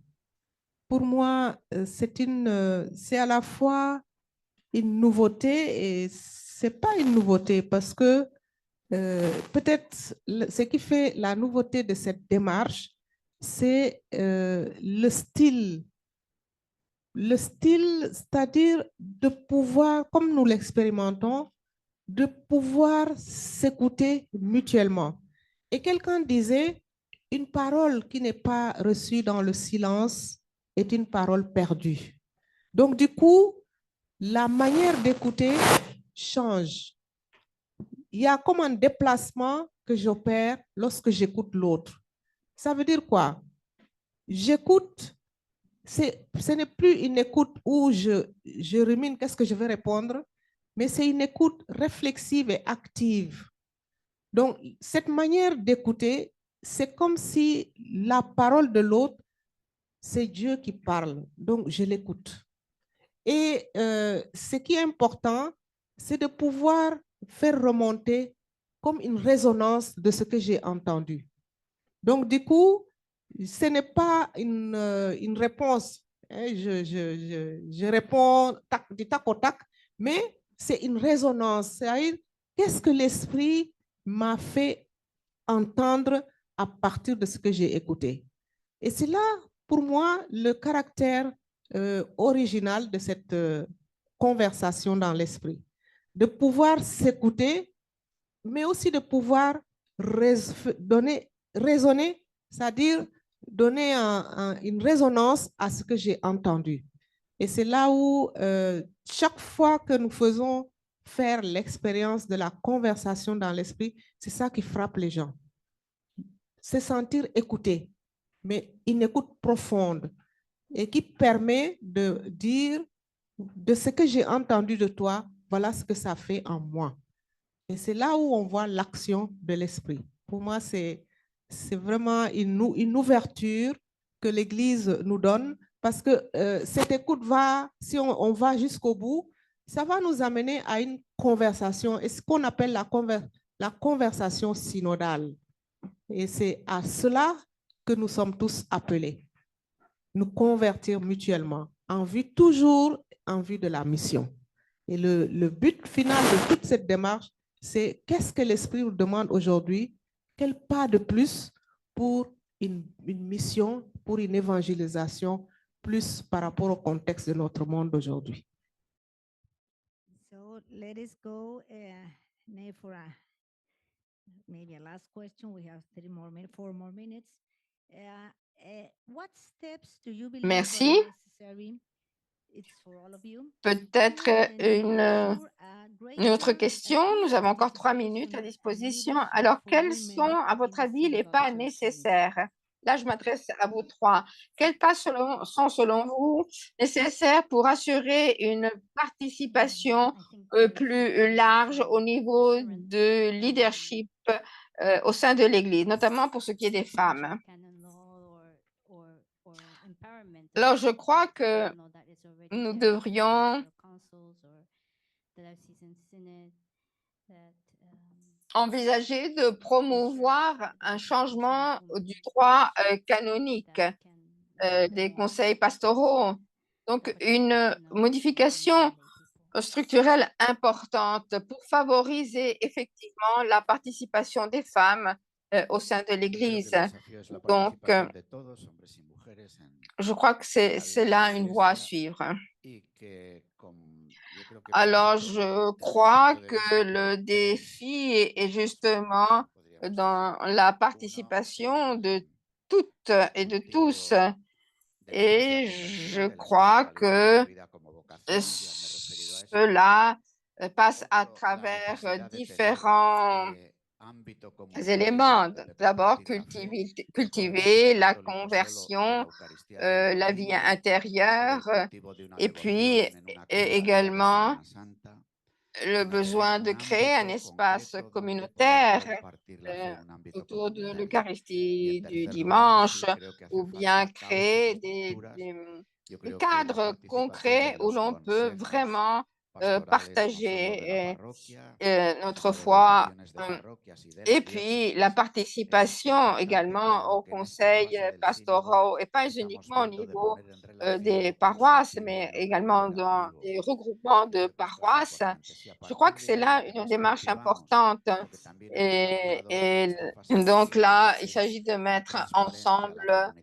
Pour moi, c'est à la fois une nouveauté et c'est pas une nouveauté parce que peut-être ce qui fait la nouveauté de cette démarche, c'est le style. Le style, c'est-à-dire de pouvoir, comme nous l'expérimentons, de pouvoir s'écouter mutuellement. Et quelqu'un disait, une parole qui n'est pas reçue dans le silence est une parole perdue. Donc, du coup, la manière d'écouter change. Il y a comme un déplacement que j'opère lorsque j'écoute l'autre. Ça veut dire quoi? J'écoute. Ce n'est plus une écoute où je rumine qu'est-ce que je vais répondre, mais c'est une écoute réflexive et active. Donc, cette manière d'écouter, c'est comme si la parole de l'autre, c'est Dieu qui parle. Donc, je l'écoute. Et ce qui est important, c'est de pouvoir faire remonter comme une résonance de ce que j'ai entendu. Donc, du coup, ce n'est pas une réponse. Je réponds du tac au tac, mais c'est une résonance. C'est-à-dire, qu'est-ce que l'esprit m'a fait entendre à partir de ce que j'ai écouté? Et c'est là, pour moi, le caractère original de cette conversation dans l'esprit. De pouvoir s'écouter, mais aussi de pouvoir raisonner, c'est-à-dire donner une résonance à ce que j'ai entendu. Et c'est là où chaque fois que nous faisons faire l'expérience de la conversation dans l'esprit, c'est ça qui frappe les gens. Se sentir écouté, mais une écoute profonde et qui permet de dire de ce que j'ai entendu de toi, voilà ce que ça fait en moi. Et c'est là où on voit l'action de l'esprit. Pour moi, c'est vraiment une ouverture que l'Église nous donne parce que cette écoute va, si on va jusqu'au bout, ça va nous amener à une conversation. Et ce qu'on appelle la conversation synodale. Et c'est à cela que nous sommes tous appelés, nous convertir mutuellement, toujours en vue de la mission. Et le but final de toute cette démarche, c'est qu'est-ce que l'Esprit nous demande aujourd'hui, quel pas de plus pour une mission, pour une évangélisation, plus par rapport au contexte de notre monde aujourd'hui. So let us go now for maybe a last question. We have 4 more minutes. What steps do you believe Merci. are necessary? It's for all of you. Peut-être une autre question. Nous avons encore 3 minutes à disposition. Alors, quels sont, à votre avis, les pas nécessaires? Là, je m'adresse à vous trois. Quels pas sont, selon vous, nécessaires pour assurer une participation plus large au niveau de leadership au sein de l'Église, notamment pour ce qui est des femmes? Alors, je crois que nous devrions envisager de promouvoir un changement du droit canonique des conseils pastoraux. Donc, une modification structurelle importante pour favoriser effectivement la participation des femmes au sein de l'Église. Donc, je crois que c'est là une voie à suivre. Alors, je crois que le défi est justement dans la participation de toutes et de tous. Et je crois que cela passe à travers différents éléments. D'abord, cultiver la conversion, la vie intérieure, et puis également le besoin de créer un espace communautaire autour de l'Eucharistie du dimanche, ou bien créer des cadres concrets où l'on peut vraiment partager notre foi. Et puis, la participation également aux conseils pastoraux, et pas uniquement au niveau des paroisses, mais également dans des regroupements de paroisses. Je crois que c'est là une démarche importante. Et donc là, il s'agit de mettre ensemble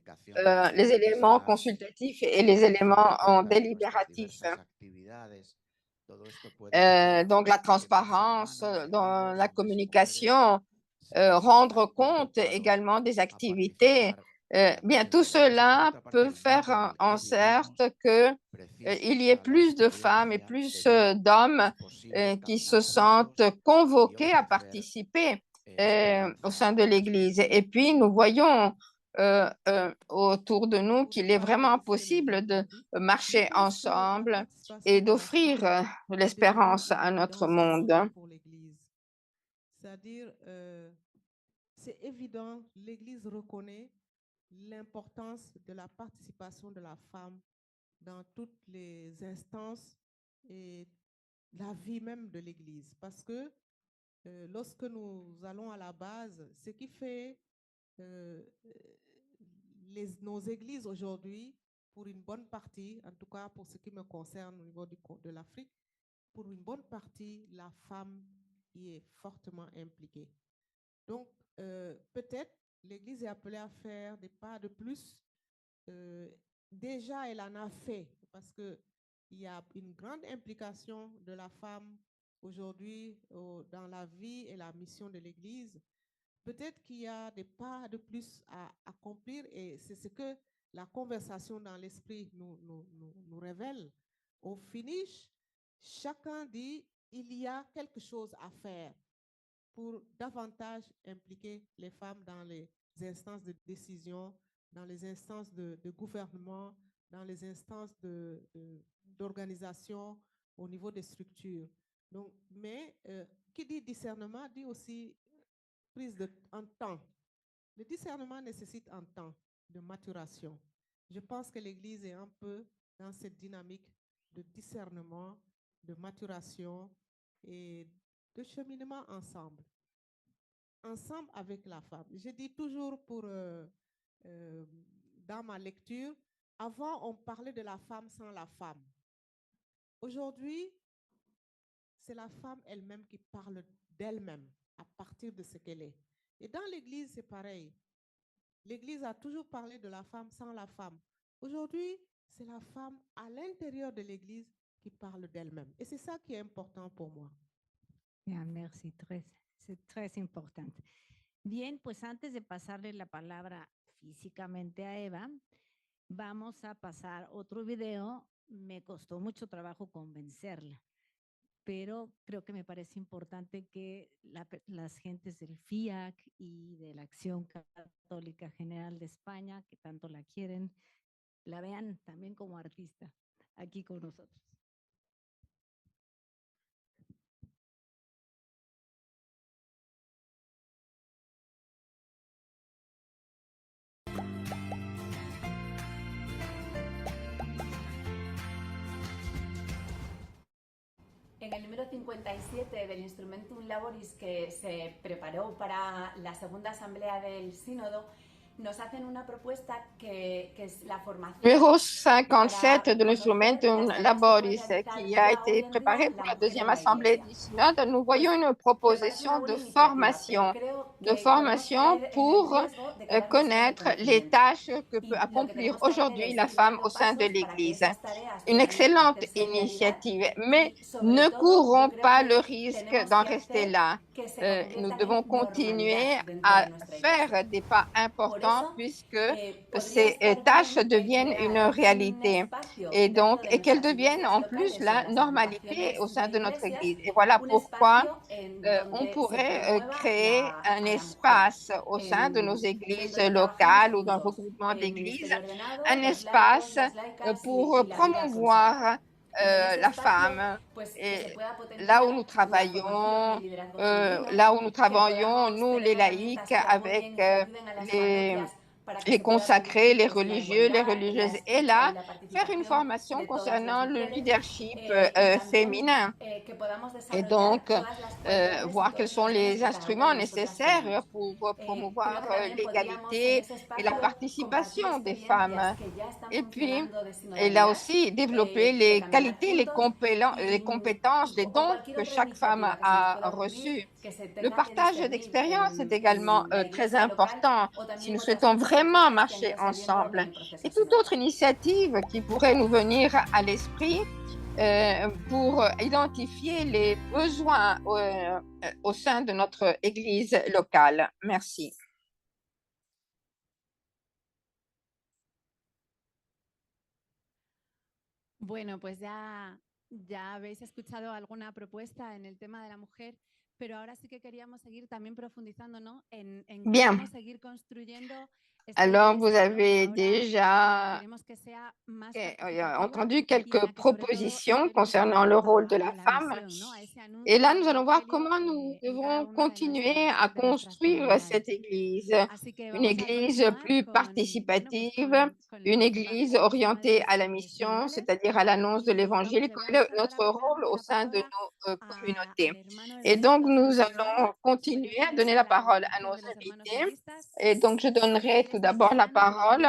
les éléments consultatifs et les éléments délibératifs. Donc, la transparence dans la communication, rendre compte également des activités. Bien, tout cela peut faire en sorte qu'il y ait plus de femmes et plus d'hommes qui se sentent convoqués à participer au sein de l'Église. Et puis, nous voyons autour de nous qu'il est vraiment possible de marcher ensemble et d'offrir l'espérance à notre monde. Pour l'Église. C'est-à-dire, c'est évident, l'Église reconnaît l'importance de la participation de la femme dans toutes les instances et la vie même de l'Église. Parce que lorsque nous allons à la base, ce qui fait nos églises aujourd'hui, pour une bonne partie, en tout cas pour ce qui me concerne au niveau de l'Afrique, pour une bonne partie, la femme y est fortement impliquée. Donc, peut-être l'Église est appelée à faire des pas de plus. Déjà, elle en a fait parce qu'il y a une grande implication de la femme aujourd'hui dans la vie et la mission de l'Église. Peut-être qu'il y a des pas de plus à accomplir et c'est ce que la conversation dans l'esprit nous révèle. Au finish, chacun dit il y a quelque chose à faire pour davantage impliquer les femmes dans les instances de décision, dans les instances de gouvernement, dans les instances d'organisation au niveau des structures. Donc, mais qui dit discernement dit aussi prise en temps. Le discernement nécessite un temps de maturation. Je pense que l'Église est un peu dans cette dynamique de discernement, de maturation et de cheminement ensemble. ensemble avec la femme. Je dis toujours dans ma lecture, avant, on parlait de la femme sans la femme. Aujourd'hui, c'est la femme elle-même qui parle d'elle-même à partir de ce qu'elle est. Et dans l'Église, c'est pareil. L'Église a toujours parlé de la femme sans la femme. Aujourd'hui, c'est la femme à l'intérieur de l'Église qui parle d'elle-même. Et c'est ça qui est important pour moi. Ya, merci, c'est très importante. Bien, pues antes de pasarle la palabra físicamente a Eva, vamos a pasar otro video. Me costó mucho trabajo convencerla, pero creo que me parece importante que las gentes del FIAC y de la Acción Católica General de España, que tanto la quieren, la vean también como artista aquí con nosotros. En el número 57 del Instrumentum Laboris que se preparó para la segunda asamblea del Sínodo, nos hacen una propuesta que es la formación. Numéro 57 de l'instrumentum laboris qui a été préparé pour la deuxième assemblée du synode, nous voyons une proposition de formation pour connaître les tâches que peut accomplir aujourd'hui la femme au sein de l'Église. Une excellente initiative, mais ne courons pas le risque d'en rester là. Nous devons continuer à faire des pas importants puisque ces tâches deviennent une réalité et qu'elles deviennent en plus la normalité au sein de notre Église. Et voilà pourquoi on pourrait créer un espace au sein de nos églises locales ou d'un regroupement d'églises, un espace pour promouvoir la femme. Et là où nous travaillons, nous les laïcs, avec les consacrés, les religieux, les religieuses, et là, faire une formation concernant le leadership féminin. Et donc, voir quels sont les instruments nécessaires pour promouvoir l'égalité et la participation des femmes. Et puis, et là aussi, développer les qualités, les compétences, les dons que chaque femme a reçus. Le partage d'expériences est également très important si nous souhaitons vraiment marcher ensemble. Et toute autre initiative qui pourrait nous venir à l'esprit pour identifier les besoins au sein de notre Église locale. Merci. Bueno, pues ya habéis escuchado alguna propuesta en el tema de la mujer, pero ahora sí que queríamos seguir también profundizando, ¿no? En cómo seguir construyendo. Alors, vous avez déjà entendu quelques propositions concernant le rôle de la femme. Et là, nous allons voir comment nous devons continuer à construire cette Église, une Église plus participative, une Église orientée à la mission, c'est-à-dire à l'annonce de l'Évangile, quel est notre rôle au sein de nos communautés. Et donc, nous allons continuer à donner la parole à nos invités. Et donc, je donnerai tout d'abord la parole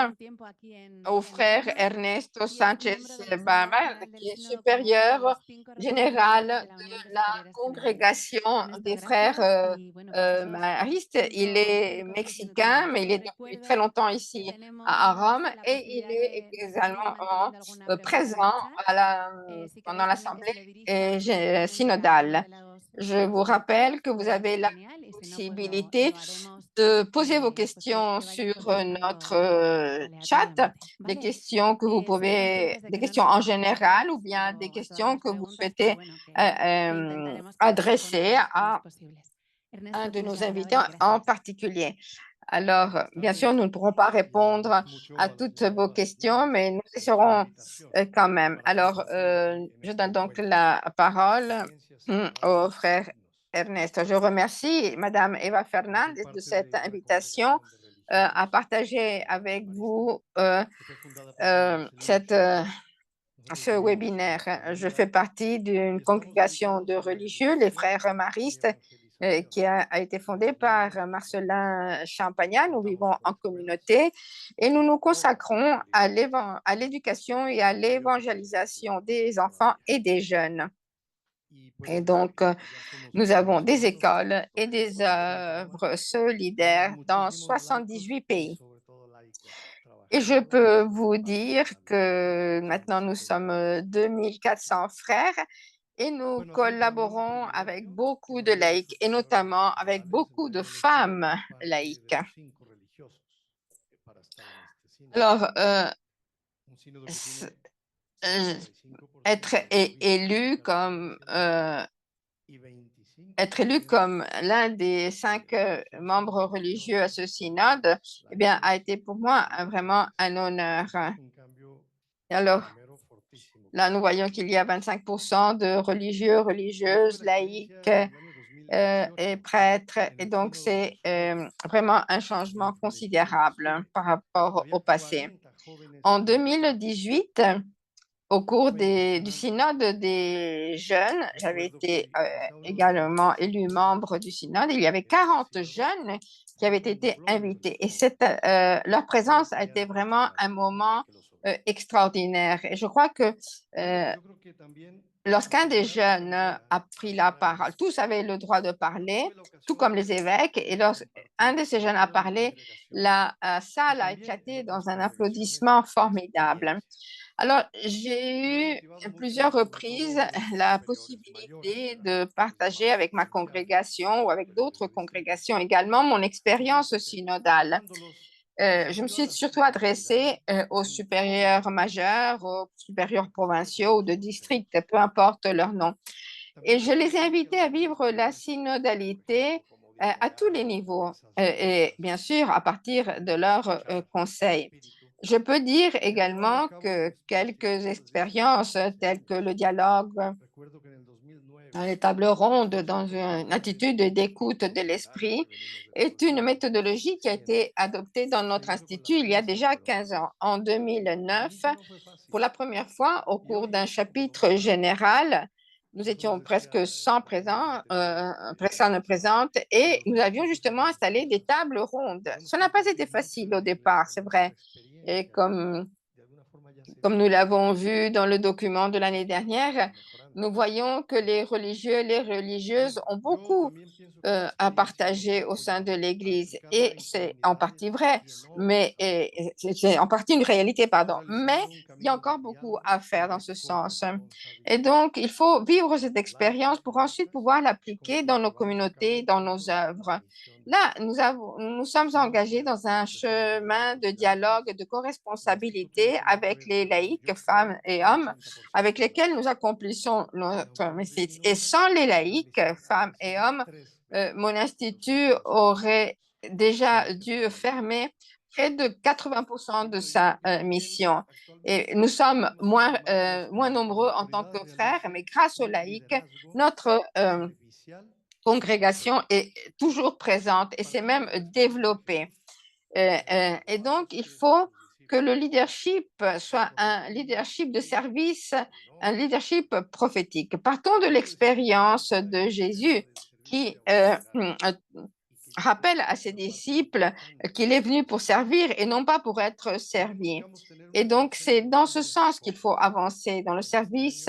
au frère Ernesto Sánchez Barba, qui est supérieur général de la congrégation des frères maristes. Il est mexicain, mais il est depuis très longtemps ici à Rome et il est également présent pendant l'assemblée synodale. Je vous rappelle que vous avez la possibilité de poser vos questions sur notre chat, des questions que vous pouvez, des questions en général ou bien des questions que vous souhaitez adresser à un de nos invités en particulier. Alors, bien sûr, nous ne pourrons pas répondre à toutes vos questions, mais nous essaierons quand même. Alors, je donne donc la parole au frère Ernesto. Je remercie Madame Eva Fernandez de cette invitation à partager avec vous ce webinaire. Je fais partie d'une congrégation de religieux, les frères maristes, qui a été fondée par Marcelin Champagnat. Nous vivons en communauté et nous nous consacrons à l'éducation et à l'évangélisation des enfants et des jeunes. Et donc, nous avons des écoles et des œuvres solidaires dans 78 pays. Et je peux vous dire que maintenant, nous sommes 2400 frères et nous collaborons avec beaucoup de laïcs et notamment avec beaucoup de femmes laïques. Alors, être élu comme l'un des 5 membres religieux à ce synode, eh bien, a été pour moi vraiment un honneur. Et alors, là, nous voyons qu'il y a 25% de religieux, religieuses, laïcs et prêtres. Et donc, c'est vraiment un changement considérable par rapport au passé. En 2018, au cours du synode des jeunes, j'avais été également élu membre du synode. Il y avait 40 jeunes qui avaient été invités et leur présence a été vraiment un moment extraordinaire. Et je crois que lorsqu'un des jeunes a pris la parole, tous avaient le droit de parler, tout comme les évêques, et lorsqu'un de ces jeunes a parlé, la salle a éclaté dans un applaudissement formidable. Alors, j'ai eu plusieurs reprises la possibilité de partager avec ma congrégation ou avec d'autres congrégations également mon expérience synodale. Je me suis surtout adressée aux supérieurs majeurs, aux supérieurs provinciaux ou de district, peu importe leur nom. Et je les ai invités à vivre la synodalité à tous les niveaux et bien sûr à partir de leurs conseils. Je peux dire également que quelques expériences telles que le dialogue, les tables rondes dans une attitude d'écoute de l'esprit est une méthodologie qui a été adoptée dans notre institut il y a déjà 15 ans. En 2009, pour la première fois, au cours d'un chapitre général, nous étions presque 100 personnes présentes et nous avions justement installé des tables rondes. Ça n'a pas été facile au départ, c'est vrai. Et comme nous l'avons vu dans le document de l'année dernière, nous voyons que les religieux et les religieuses ont beaucoup à partager au sein de l'Église. Et c'est en partie vrai, mais c'est en partie une réalité, pardon. Mais il y a encore beaucoup à faire dans ce sens. Et donc, il faut vivre cette expérience pour ensuite pouvoir l'appliquer dans nos communautés, dans nos œuvres. Là, nous sommes engagés dans un chemin de dialogue, de co-responsabilité avec les laïcs, femmes et hommes, avec lesquels nous accomplissons notre message. Et sans les laïcs, femmes et hommes, mon institut aurait déjà dû fermer près de 80% de sa mission. Et nous sommes moins nombreux en tant que frères, mais grâce aux laïcs, notre congrégation est toujours présente et s'est même développée. Et donc, il faut que le leadership soit un leadership de service, un leadership prophétique. Partons de l'expérience de Jésus qui rappelle à ses disciples qu'il est venu pour servir et non pas pour être servi. Et donc, c'est dans ce sens qu'il faut avancer, dans le service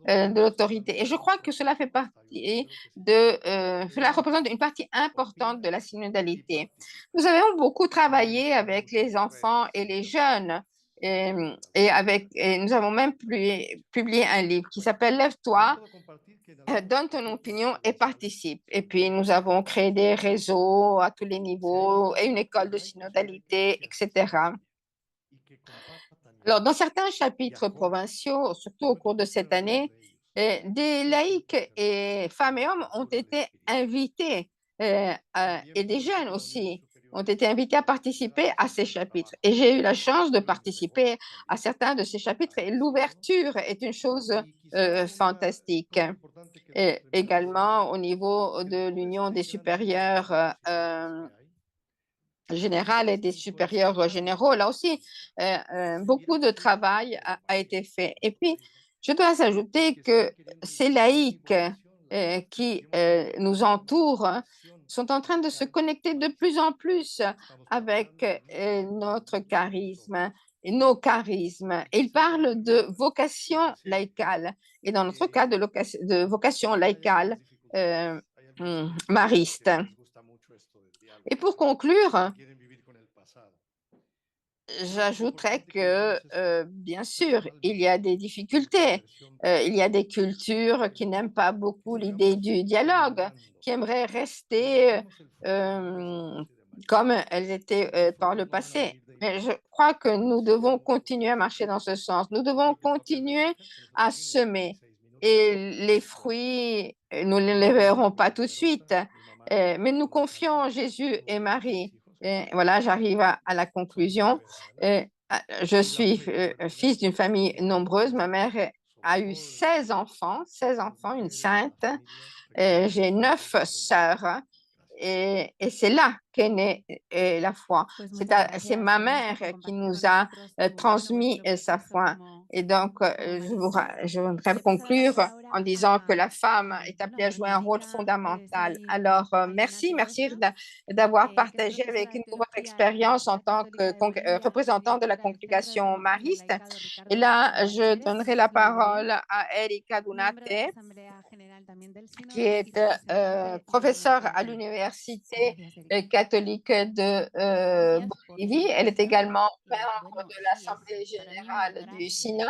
de l'autorité. Et je crois que cela fait partie cela représente une partie importante de la synodalité. Nous avons beaucoup travaillé avec les enfants et les jeunes. Et nous avons même publié un livre qui s'appelle Lève-toi, donne ton opinion et participe. Et puis, nous avons créé des réseaux à tous les niveaux et une école de synodalité, etc. Alors, dans certains chapitres provinciaux, surtout au cours de cette année, des laïcs et femmes et hommes ont été invités et des jeunes aussi ont été invités à participer à ces chapitres. Et j'ai eu la chance de participer à certains de ces chapitres et l'ouverture est une chose fantastique. Et également au niveau de l'Union des supérieurs générales et des supérieurs généraux, là aussi, beaucoup de travail a été fait. Et puis, je dois ajouter que ces laïcs qui nous entourent sont en train de se connecter de plus en plus avec notre charisme et nos charismes. Ils parlent de vocation laïcale et dans notre cas de vocation laïcale mariste. Et pour conclure, j'ajouterais que, bien sûr, il y a des difficultés. Il y a des cultures qui n'aiment pas beaucoup l'idée du dialogue, qui aimeraient rester comme elles étaient par le passé. Mais je crois que nous devons continuer à marcher dans ce sens. Nous devons continuer à semer. Et les fruits, nous ne les verrons pas tout de suite. Mais nous confions en Jésus et Marie. Et voilà, j'arrive à la conclusion. Je suis fils d'une famille nombreuse. Ma mère a eu 16 enfants, une sainte. J'ai 9 sœurs. Et c'est là qu'est née la foi. C'est ma mère qui nous a transmis sa foi. Et donc, je voudrais conclure en disant que la femme est appelée à jouer un rôle fondamental. Alors, merci d'avoir partagé avec nous votre expérience en tant que représentant de la congrégation mariste. Et là, je donnerai la parole à Erika Dunate, qui est professeure à l'université catholique de Bolivie. Elle est également membre de l'Assemblée générale du Synode,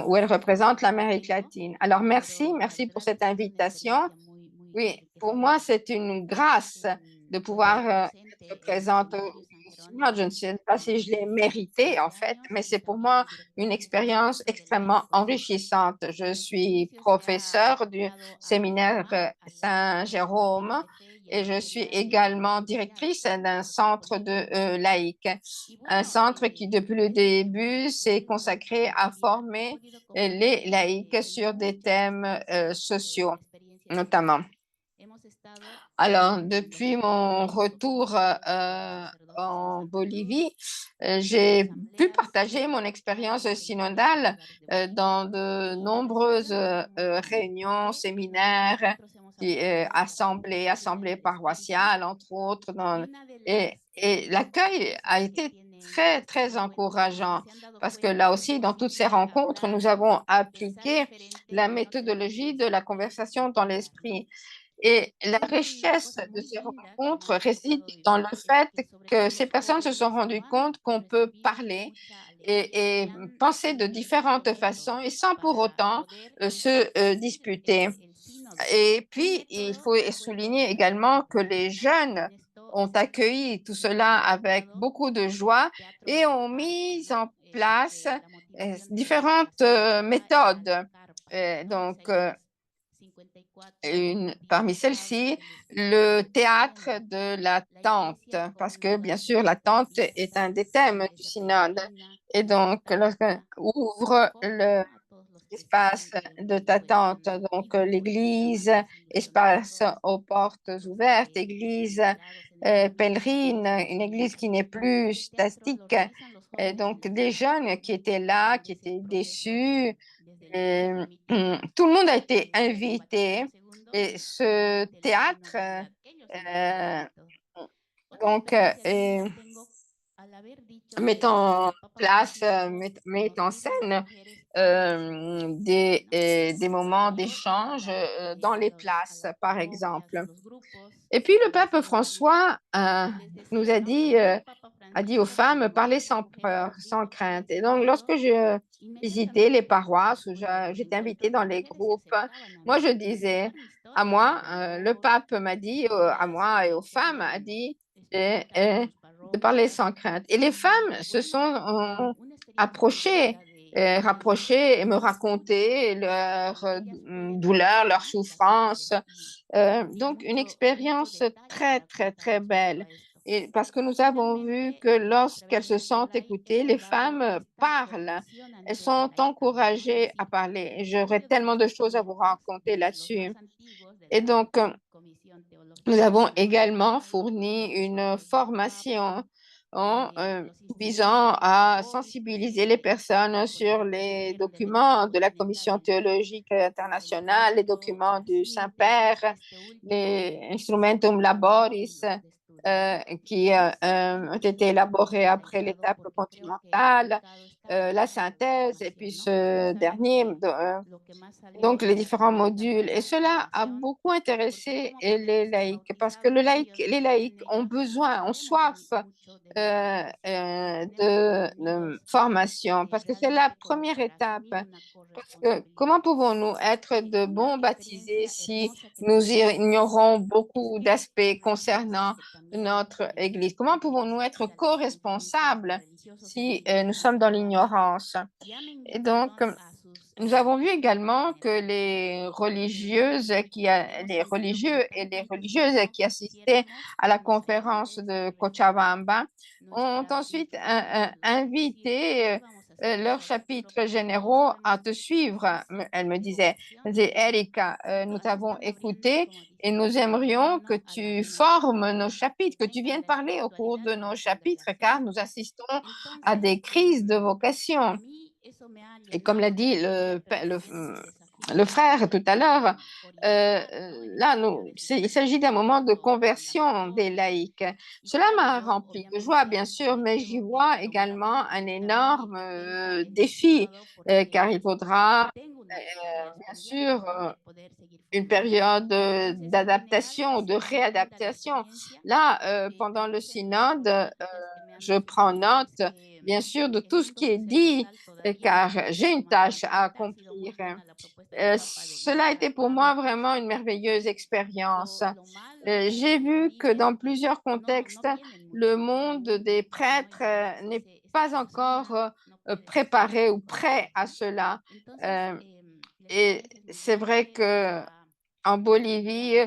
où elle représente l'Amérique latine. Alors, merci pour cette invitation. Oui, pour moi, c'est une grâce de pouvoir être présente au Synode. Je ne sais pas si je l'ai mérité, en fait, mais c'est pour moi une expérience extrêmement enrichissante. Je suis professeure du séminaire Saint-Jérôme et je suis également directrice d'un centre de laïcs, un centre qui, depuis le début, s'est consacré à former les laïcs sur des thèmes sociaux, notamment. Alors, depuis mon retour en Bolivie, j'ai pu partager mon expérience synodale dans de nombreuses réunions, séminaires, assemblées paroissiales, entre autres. Et l'accueil a été très, très encourageant parce que là aussi, dans toutes ces rencontres, nous avons appliqué la méthodologie de la conversation dans l'esprit. Et la richesse de ces rencontres réside dans le fait que ces personnes se sont rendues compte qu'on peut parler et penser de différentes façons et sans pour autant se disputer. Et puis, il faut souligner également que les jeunes ont accueilli tout cela avec beaucoup de joie et ont mis en place différentes méthodes. Donc, parmi celles-ci, le théâtre de la tente, parce que bien sûr, la tente est un des thèmes du synode. Et donc, lorsqu'on ouvre l'espace de ta tente, donc l'église, espace aux portes ouvertes, église pèlerine, une église qui n'est plus statique. Et donc, des jeunes qui étaient là, qui étaient déçus, tout le monde a été invité et ce théâtre donc met en place, met en scène des moments d'échange dans les places, par exemple. Et puis le pape François nous a dit aux femmes, parlez sans peur, sans crainte. Et donc, lorsque je visitais les paroisses où j'étais invitée dans les groupes, moi, je disais, à moi, le pape m'a dit, à moi et aux femmes, a dit de parler sans crainte. Et les femmes se sont approchées, rapprochées et me racontaient leurs douleurs, leurs souffrances. Donc, une expérience très, très, très belle. Et parce que nous avons vu que lorsqu'elles se sentent écoutées, les femmes parlent, elles sont encouragées à parler. Et j'aurais tellement de choses à vous raconter là-dessus. Et donc, nous avons également fourni une formation en visant à sensibiliser les personnes sur les documents de la Commission théologique internationale, les documents du Saint-Père, les Instrumentum Laboris qui ont été élaborés après l'étape continentale, la synthèse et puis ce dernier, donc les différents modules. Et cela a beaucoup intéressé les laïcs parce que les laïcs ont besoin, ont soif de formation parce que c'est la première étape. Parce que comment pouvons-nous être de bons baptisés si nous ignorons beaucoup d'aspects concernant notre Église? Comment pouvons-nous être co-responsables si nous sommes dans l'ignorance? Et donc, nous avons vu également que les religieux et les religieuses qui assistaient à la conférence de Cochabamba ont ensuite invité leurs chapitres généraux à te suivre. Elle me disait, Erika, nous t'avons écouté et nous aimerions que tu formes nos chapitres, que tu viennes parler au cours de nos chapitres, car nous assistons à des crises de vocation. Et comme l'a dit le frère tout à l'heure, là, il s'agit d'un moment de conversion des laïcs. Cela m'a rempli de joie, bien sûr, mais j'y vois également un énorme défi, car il faudra, bien sûr, une période d'adaptation, de réadaptation. Là, pendant le synode, je prends note, bien sûr, de tout ce qui est dit, car j'ai une tâche à accomplir. Cela a été pour moi vraiment une merveilleuse expérience. J'ai vu que dans plusieurs contextes, le monde des prêtres n'est pas encore préparé ou prêt à cela. Et c'est vrai que en Bolivie,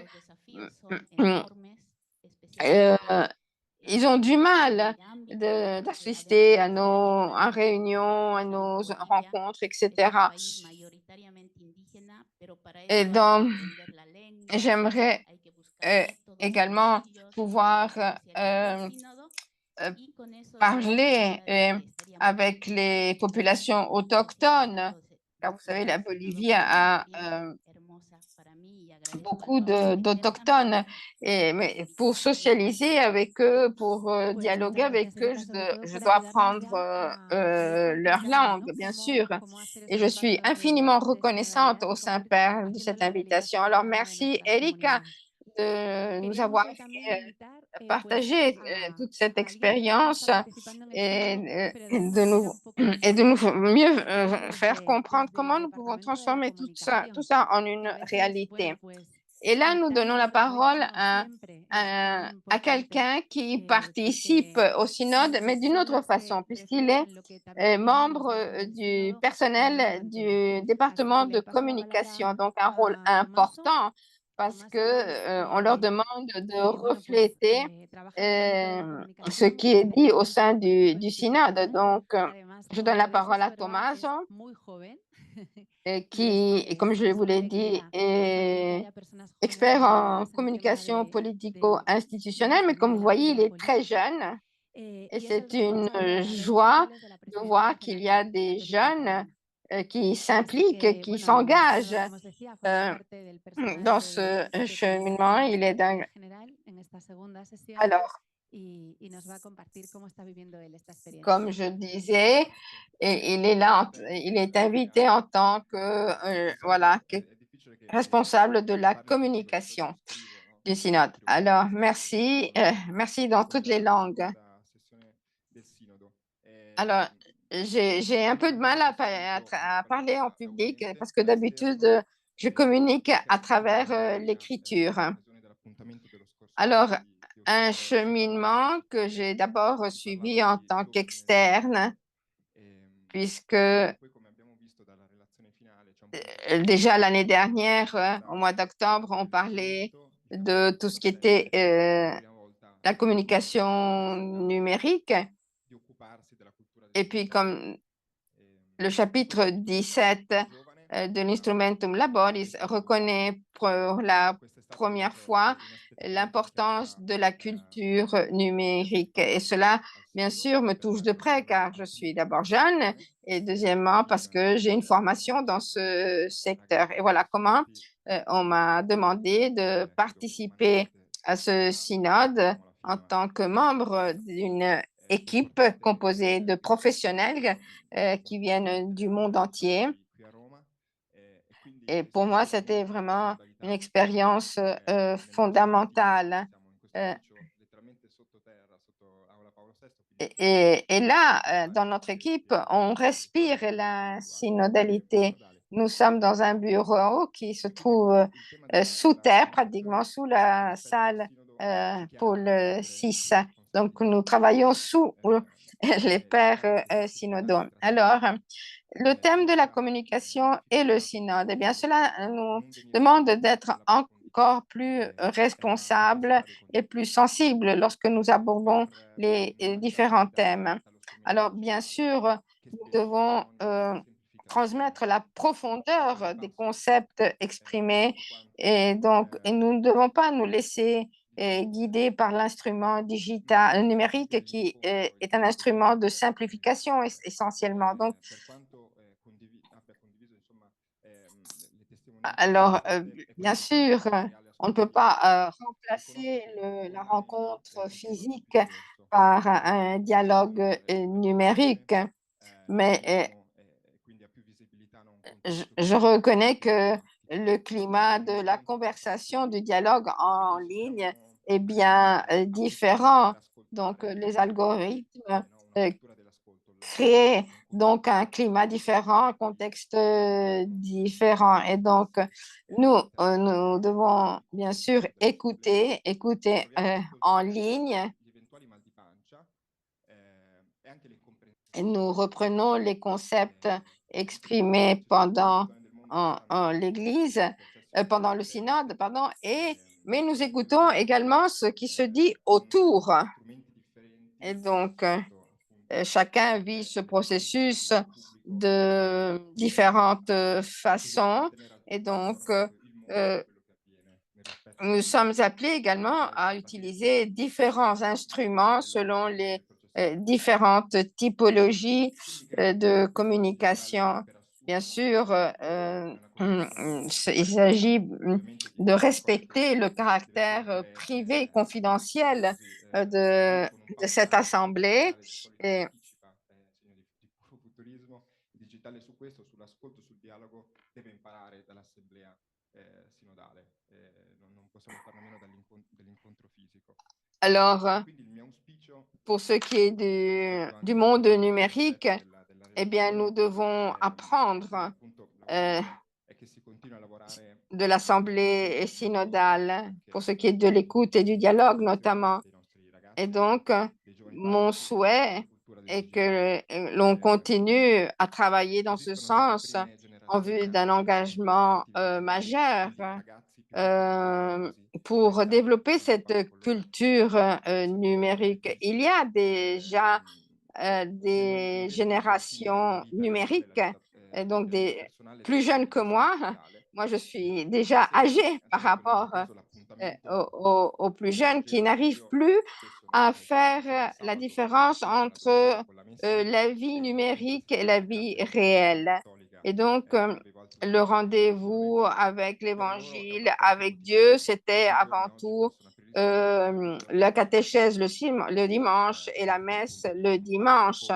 ils ont du mal d'assister à nos réunions, à nos rencontres, etc. Et donc, j'aimerais également pouvoir parler avec les populations autochtones, car vous savez, la Bolivie a beaucoup d'autochtones, mais pour socialiser avec eux, pour dialoguer avec eux, je dois apprendre leur langue, bien sûr. Et je suis infiniment reconnaissante au Saint-Père de cette invitation. Alors, merci, Erika, de nous avoir partagé toute cette expérience et de nous mieux faire comprendre comment nous pouvons transformer tout ça en une réalité. Et là, nous donnons la parole à quelqu'un qui participe au synode, mais d'une autre façon, puisqu'il est membre du personnel du département de communication, donc un rôle important parce que on leur demande de refléter ce qui est dit au sein du synode. Donc, je donne la parole à Tommaso, qui, comme je vous l'ai dit, est expert en communication politico-institutionnelle, mais comme vous voyez, il est très jeune et c'est une joie de voir qu'il y a des jeunes qui s'impliquent, qui s'engagent dans ce cheminement. Il est d'un... Alors, comme je disais, il est là, il est invité en tant que, voilà, responsable de la communication du synode. Alors, merci, merci dans toutes les langues. Alors, j'ai un peu de mal à parler en public parce que d'habitude, je communique à travers l'écriture. Alors, un cheminement que j'ai d'abord suivi en tant qu'externe, puisque déjà l'année dernière, au mois d'octobre, on parlait de tout ce qui était la communication numérique. Et puis, comme le chapitre 17 de l'Instrumentum Laboris reconnaît pour la première fois l'importance de la culture numérique. Et cela, bien sûr, me touche de près car je suis d'abord jeune et deuxièmement parce que j'ai une formation dans ce secteur. Et voilà comment on m'a demandé de participer à ce synode en tant que membre d'une équipe composée de professionnels qui viennent du monde entier. Et pour moi, c'était vraiment une expérience fondamentale. Euh, et là, dans notre équipe, on respire la synodalité. Nous sommes dans un bureau qui se trouve sous terre, pratiquement sous la salle Paul VI. Donc, nous travaillons sous les pères synodaux. Alors, le thème de la communication et le synode, eh bien, cela nous demande d'être encore plus responsables et plus sensibles lorsque nous abordons les différents thèmes. Alors, bien sûr, nous devons transmettre la profondeur des concepts exprimés et donc nous ne devons pas nous laisser guider par l'instrument digital numérique qui est un instrument de simplification essentiellement. Donc, alors, bien sûr, on ne peut pas remplacer la rencontre physique par un dialogue numérique, mais je reconnais que le climat de la conversation, du dialogue en ligne est bien différent. Donc, les algorithmes créent donc un climat différent, un contexte différent. Et donc, nous devons bien sûr écouter en ligne. Et nous reprenons les concepts exprimés pendant l'Église, pendant le synode, pardon, mais nous écoutons également ce qui se dit autour. Et donc, chacun vit ce processus de différentes façons. Et donc, nous sommes appelés également à utiliser différents instruments selon les différentes typologies de communication. Bien sûr, il s'agit de respecter le caractère privé, confidentiel de cette assemblée. Et alors, pour ce qui est du monde numérique, eh bien, nous devons apprendre de l'Assemblée synodale, pour ce qui est de l'écoute et du dialogue notamment. Et donc, mon souhait est que l'on continue à travailler dans ce sens en vue d'un engagement majeur pour développer cette culture numérique. Il y a déjà des générations numériques, et donc des plus jeunes que moi. Moi, je suis déjà âgée par rapport aux plus jeunes qui n'arrivent plus à faire la différence entre la vie numérique et la vie réelle. Et donc, le rendez-vous avec l'Évangile, avec Dieu, c'était avant tout la catéchèse le dimanche et la messe le dimanche.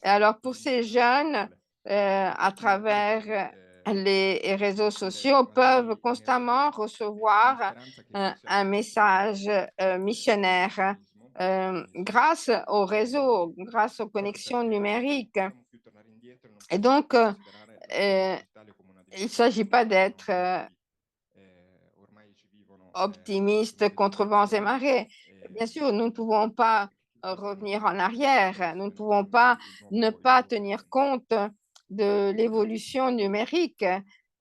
Et alors, pour ces jeunes, à travers les réseaux sociaux, peuvent constamment recevoir un message missionnaire grâce au réseau, grâce aux connexions numériques. Et donc, il ne s'agit pas d'être optimiste contre vents et marées. Bien sûr, nous ne pouvons pas revenir en arrière. Nous ne pouvons pas ne pas tenir compte de l'évolution numérique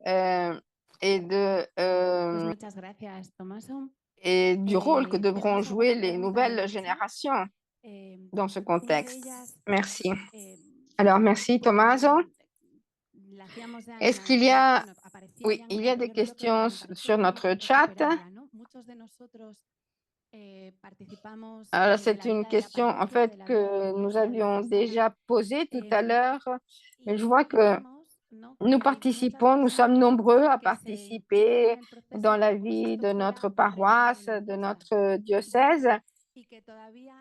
et et du rôle que devront jouer les nouvelles générations dans ce contexte. Merci. Alors, merci, Tommaso. Est-ce qu'il y a Oui, il y a des questions sur notre chat. Alors, c'est une question en fait que nous avions déjà posée tout à l'heure, mais je vois que nous participons, nous sommes nombreux à participer dans la vie de notre paroisse, de notre diocèse,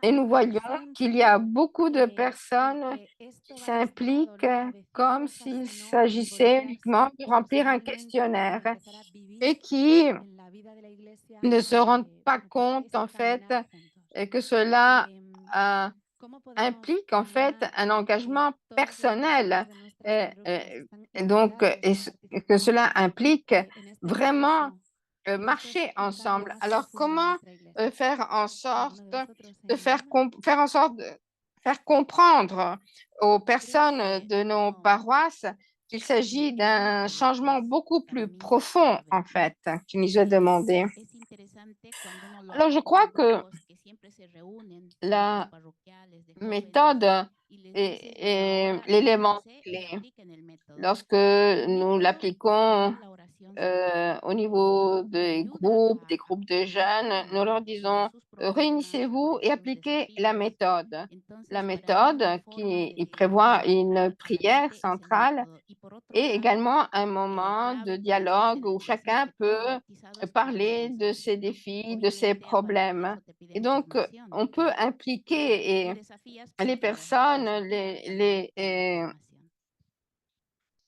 et nous voyons qu'il y a beaucoup de personnes qui s'impliquent comme s'il s'agissait uniquement de remplir un questionnaire et qui ne se rendent pas compte en fait que cela implique en fait un engagement personnel et donc que cela implique vraiment marcher ensemble. Alors, comment faire en sorte de faire en sorte de faire comprendre aux personnes de nos paroisses qu'il s'agit d'un changement beaucoup plus profond, en fait, qui nous est demandé. Alors, je crois que la méthode est l'élément clé. Lorsque nous l'appliquons au niveau des groupes de jeunes, nous leur disons réunissez-vous et appliquez la méthode. La méthode qui prévoit une prière centrale et également un moment de dialogue où chacun peut parler de ses défis, de ses problèmes. Et donc, on peut impliquer les personnes,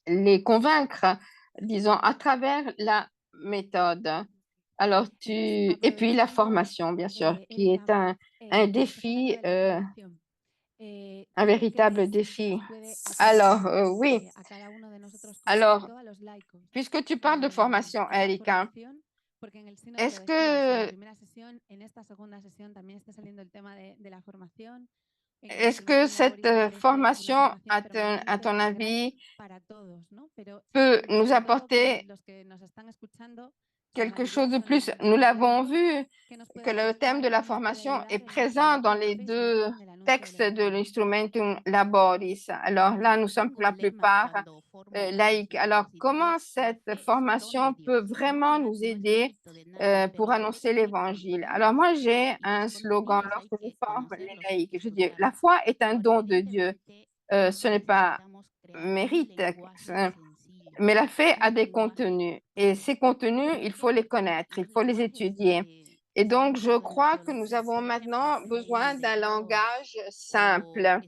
les convaincre, disons, à travers la méthode. Alors, et puis la formation, bien sûr, qui est un défi, un véritable défi. Alors, oui. Alors, puisque tu parles de formation, Erika, est-ce que cette formation, à ton avis, peut nous apporter quelque chose de plus? Nous l'avons vu que le thème de la formation est présent dans les deux textes de l'Instrumentum Laboris. Alors là, nous sommes pour la plupart laïcs. Alors, comment cette formation peut vraiment nous aider pour annoncer l'Évangile? Alors, moi, j'ai un slogan lorsque je forme les laïcs. Je dis, la foi est un don de Dieu. Ce n'est pas mérite, mais la foi a des contenus. Et ces contenus, il faut les connaître, il faut les étudier. Et donc, je crois que nous avons maintenant besoin d'un langage simple.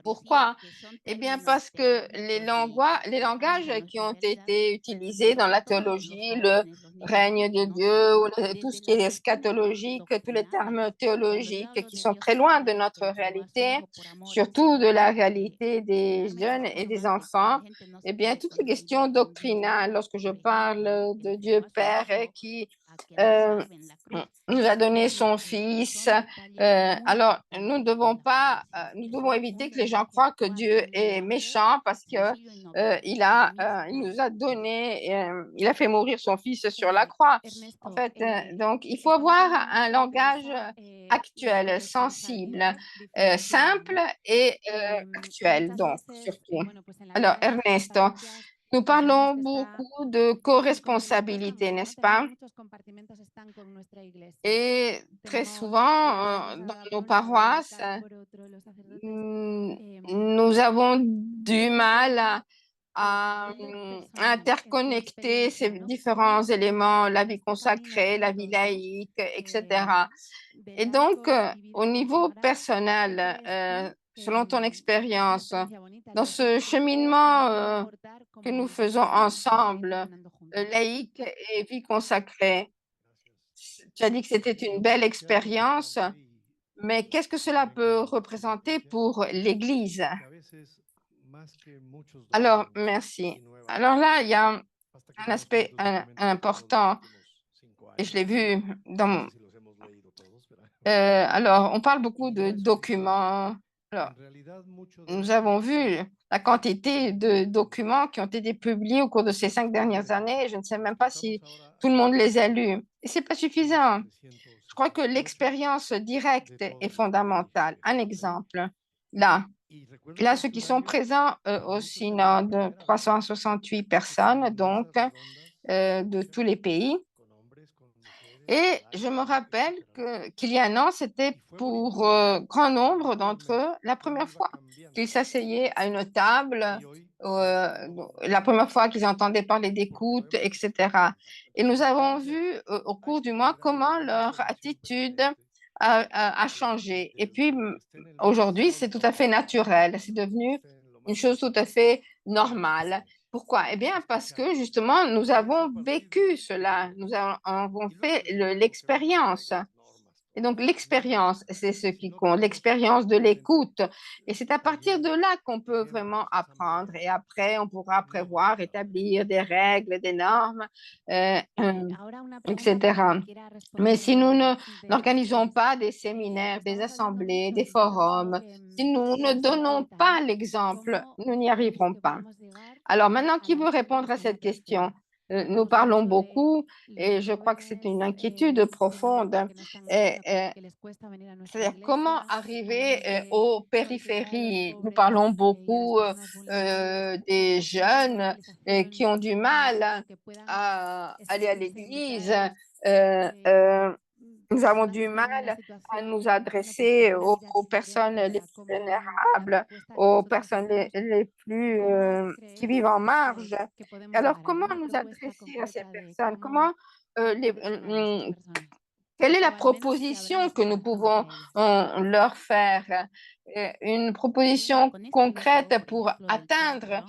Pourquoi? Eh bien, parce que les langages qui ont été utilisés dans la théologie, le règne de Dieu, ou tout ce qui est eschatologique, tous les termes théologiques qui sont très loin de notre réalité, surtout de la réalité des jeunes et des enfants, eh bien, toutes les questions doctrinales, lorsque je parle de Dieu Père qui nous a donné son Fils. Alors, nous devons éviter que les gens croient que Dieu est méchant parce que il nous a donné, il a fait mourir son Fils sur la croix. En fait, donc, il faut avoir un langage actuel, sensible, simple et actuel, donc, surtout. Alors, Ernesto, nous parlons beaucoup de co-responsabilité, n'est-ce pas? Et très souvent, dans nos paroisses, nous avons du mal à interconnecter ces différents éléments, la vie consacrée, la vie laïque, etc. Et donc, au niveau personnel, selon ton expérience, dans ce cheminement que nous faisons ensemble, laïque et vie consacrée, tu as dit que c'était une belle expérience, mais qu'est-ce que cela peut représenter pour l'Église? Alors, merci. Alors là, il y a un aspect important, et je l'ai vu dans alors, on parle beaucoup de documents. Alors, nous avons vu la quantité de documents qui ont été publiés au cours de ces 5 dernières années. Je ne sais même pas si tout le monde les a lus. Et ce n'est pas suffisant. Je crois que l'expérience directe est fondamentale. Un exemple, là, Là, ceux qui sont présents au synode, 368 personnes, donc, de tous les pays. Et je me rappelle qu'il y a un an, c'était pour grand nombre d'entre eux la première fois qu'ils s'asseyaient à une table, la première fois qu'ils entendaient parler d'écoute, etc. Et nous avons vu au cours du mois comment leur attitude a changé. Et puis aujourd'hui, c'est tout à fait naturel, c'est devenu une chose tout à fait normale. Pourquoi? Eh bien, parce que justement, nous avons vécu cela, nous avons fait l'expérience. Et donc, l'expérience, c'est ce qui compte, l'expérience de l'écoute. Et c'est à partir de là qu'on peut vraiment apprendre. Et après, on pourra prévoir, établir des règles, des normes, etc. Mais si nous n'organisons pas des séminaires, des assemblées, des forums, si nous ne donnons pas l'exemple, nous n'y arriverons pas. Alors maintenant, qui veut répondre à cette question? Nous parlons beaucoup et je crois que c'est une inquiétude profonde. C'est-à-dire comment arriver aux périphéries. Nous parlons beaucoup des jeunes qui ont du mal à aller à l'église. Nous avons du mal à nous adresser aux personnes les plus vulnérables, aux personnes les plus qui vivent en marge. Alors, comment nous adresser à ces personnes? Comment quelle est la proposition que nous pouvons leur faire? Une proposition concrète pour atteindre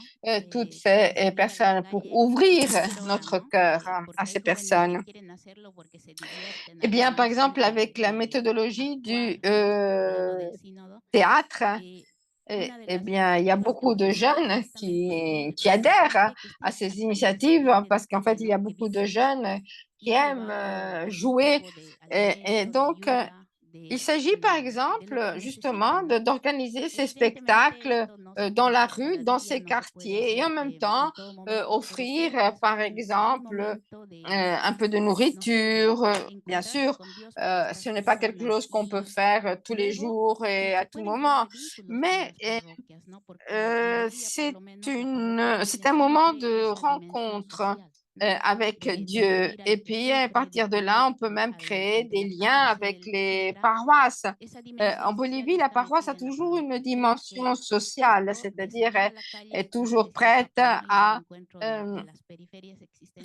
toutes ces personnes, pour ouvrir notre cœur à ces personnes. Eh bien, par exemple, avec la méthodologie du théâtre, eh bien, il y a beaucoup de jeunes qui adhèrent à ces initiatives parce qu'en fait, il y a beaucoup de jeunes qui aiment jouer. Et donc, il s'agit par exemple justement d'organiser ces spectacles dans la rue, dans ces quartiers et en même temps offrir par exemple un peu de nourriture. Bien sûr, ce n'est pas quelque chose qu'on peut faire tous les jours et à tout moment, mais c'est un moment de rencontre avec Dieu. Et puis, à partir de là, on peut même créer des liens avec les paroisses. En Bolivie, la paroisse a toujours une dimension sociale, c'est-à-dire elle est toujours prête à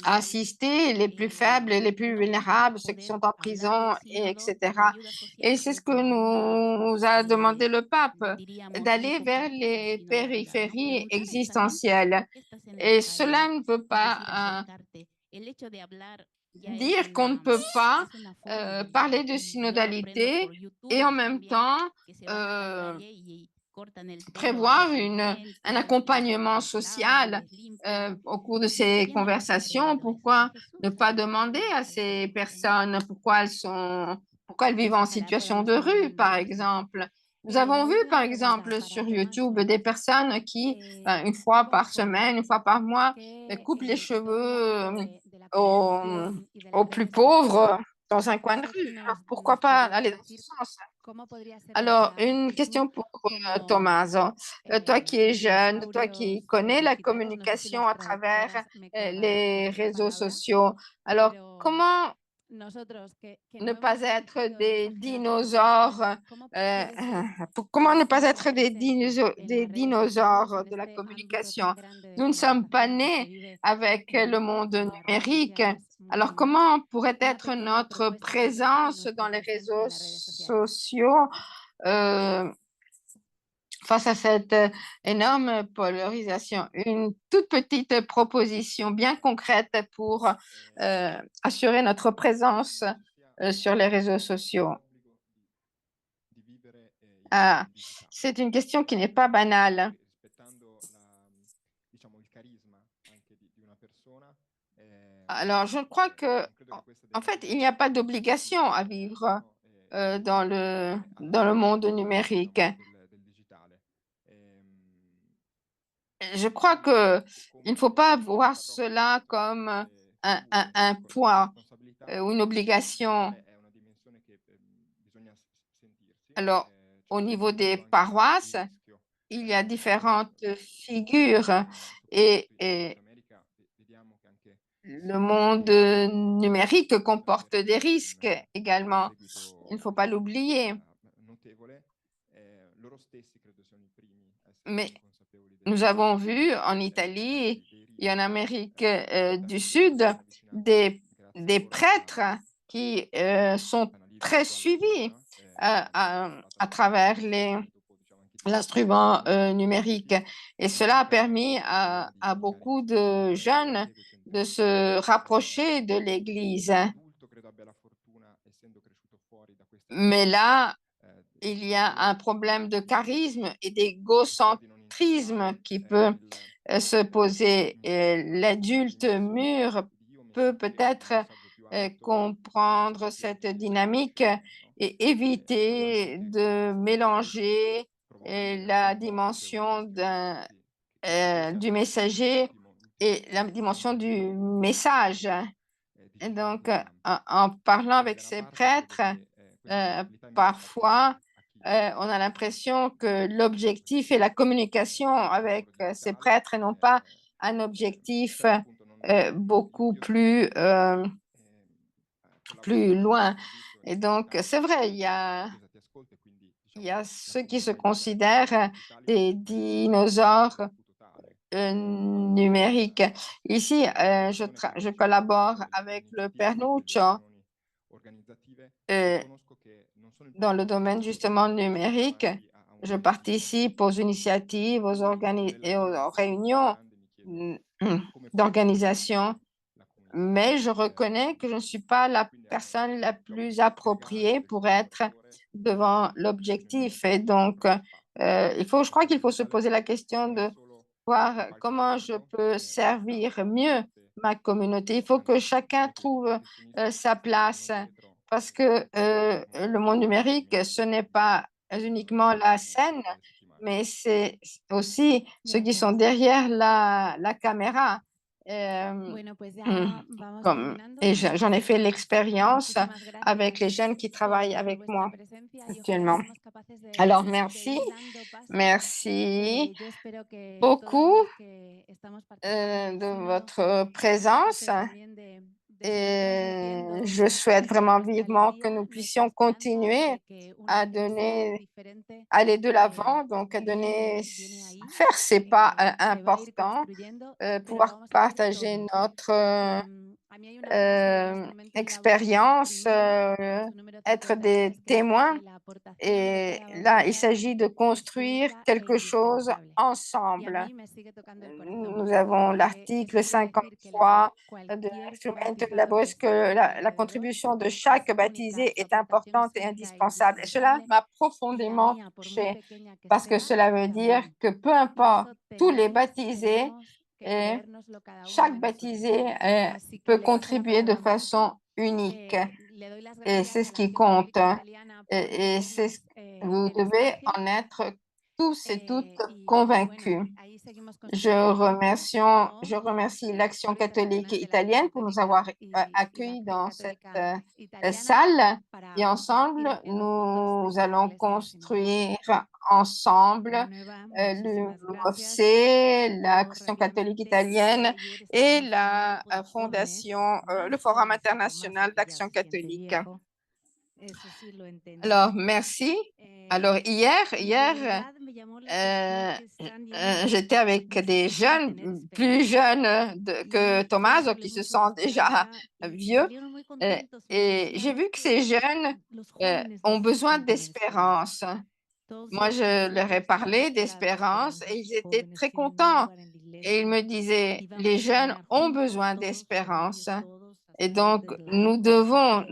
assister les plus faibles, les plus vulnérables, ceux qui sont en prison, etc. Et c'est ce que nous a demandé le pape, d'aller vers les périphéries existentielles. Et cela ne peut pas dire qu'on ne peut pas parler de synodalité et en même temps prévoir un accompagnement social au cours de ces conversations. Pourquoi ne pas demander à ces personnes pourquoi elles vivent en situation de rue, par exemple? Nous avons vu, par exemple, sur YouTube, des personnes qui, une fois par semaine, une fois par mois, coupent les cheveux aux plus pauvres dans un coin de rue. Alors, pourquoi pas aller dans ce sens? Alors, une question pour Tommaso. Toi qui es jeune, toi qui connais la communication à travers les réseaux sociaux, alors comment ne pas être des dinosaures, comment ne pas être des dinosaures de la communication? Nous ne sommes pas nés avec le monde numérique. Alors, comment pourrait être notre présence dans les réseaux sociaux face à cette énorme polarisation? Une toute petite proposition bien concrète pour assurer notre présence sur les réseaux sociaux. Ah, c'est une question qui n'est pas banale. Alors, je crois que, en fait, il n'y a pas d'obligation à vivre dans le monde numérique. Je crois qu'il ne faut pas voir cela comme un poids ou une obligation. Alors, au niveau des paroisses, il y a différentes figures et le monde numérique comporte des risques également. Il ne faut pas l'oublier. Mais nous avons vu en Italie et en Amérique du Sud des prêtres qui sont très suivis à travers l'instrument numérique. Et cela a permis à beaucoup de jeunes de se rapprocher de l'Église. Mais là, il y a un problème de charisme et d'égocentrisme qui peut se poser. L'adulte mûr peut peut-être comprendre cette dynamique et éviter de mélanger la dimension du messager et la dimension du message. Et donc, en parlant avec ces prêtres, parfois, on a l'impression que l'objectif est la communication avec ces prêtres et non pas un objectif beaucoup plus loin. Et donc, c'est vrai, il y a ceux qui se considèrent des dinosaures numériques. Ici, je collabore avec le Père Nuccio dans le domaine justement numérique. Je participe aux initiatives, et aux réunions d'organisation, mais je reconnais que je ne suis pas la personne la plus appropriée pour être devant l'objectif. Et donc, je crois qu'il faut se poser la question de voir comment je peux servir mieux ma communauté. Il faut que chacun trouve sa place parce que le monde numérique, ce n'est pas uniquement la scène, mais c'est aussi ceux qui sont derrière la caméra. Et j'en ai fait l'expérience avec les jeunes qui travaillent avec moi actuellement. Alors, merci beaucoup de votre présence. Et je souhaite vraiment vivement que nous puissions continuer à aller de l'avant, donc à faire ces pas importants, pouvoir partager notre expérience, être des témoins. Et là, il s'agit de construire quelque chose ensemble. Nous avons l'article 53 de l'Instrumentum Laboris que la contribution de chaque baptisé est importante et indispensable. Et cela m'a profondément touchée parce que cela veut dire que peu importe tous les baptisés, chaque baptisé peut contribuer de façon unique. Et c'est ce qui compte. Et vous devez en être tous et toutes convaincus. Je remercie l'Action catholique italienne pour nous avoir accueillis dans cette salle et ensemble, nous allons construire ensemble l'UMOFC, l'Action catholique italienne et la fondation, le Forum international d'Action catholique. Alors, merci. Alors, hier, j'étais avec des jeunes, plus jeunes que Tommaso, qui se sont déjà vieux. Et j'ai vu que ces jeunes ont besoin d'espérance. Moi, je leur ai parlé d'espérance et ils étaient très contents. Et ils me disaient, les jeunes ont besoin d'espérance. Et donc, nous devons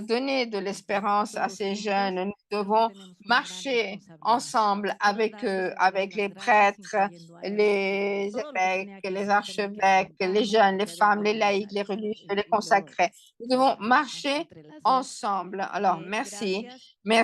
donner de l'espérance à ces jeunes. Nous devons marcher ensemble avec eux, avec les prêtres, les évêques, les archevêques, les jeunes, les femmes, les laïcs, les religieux, les consacrés. Nous devons marcher ensemble. Alors, merci. Merci.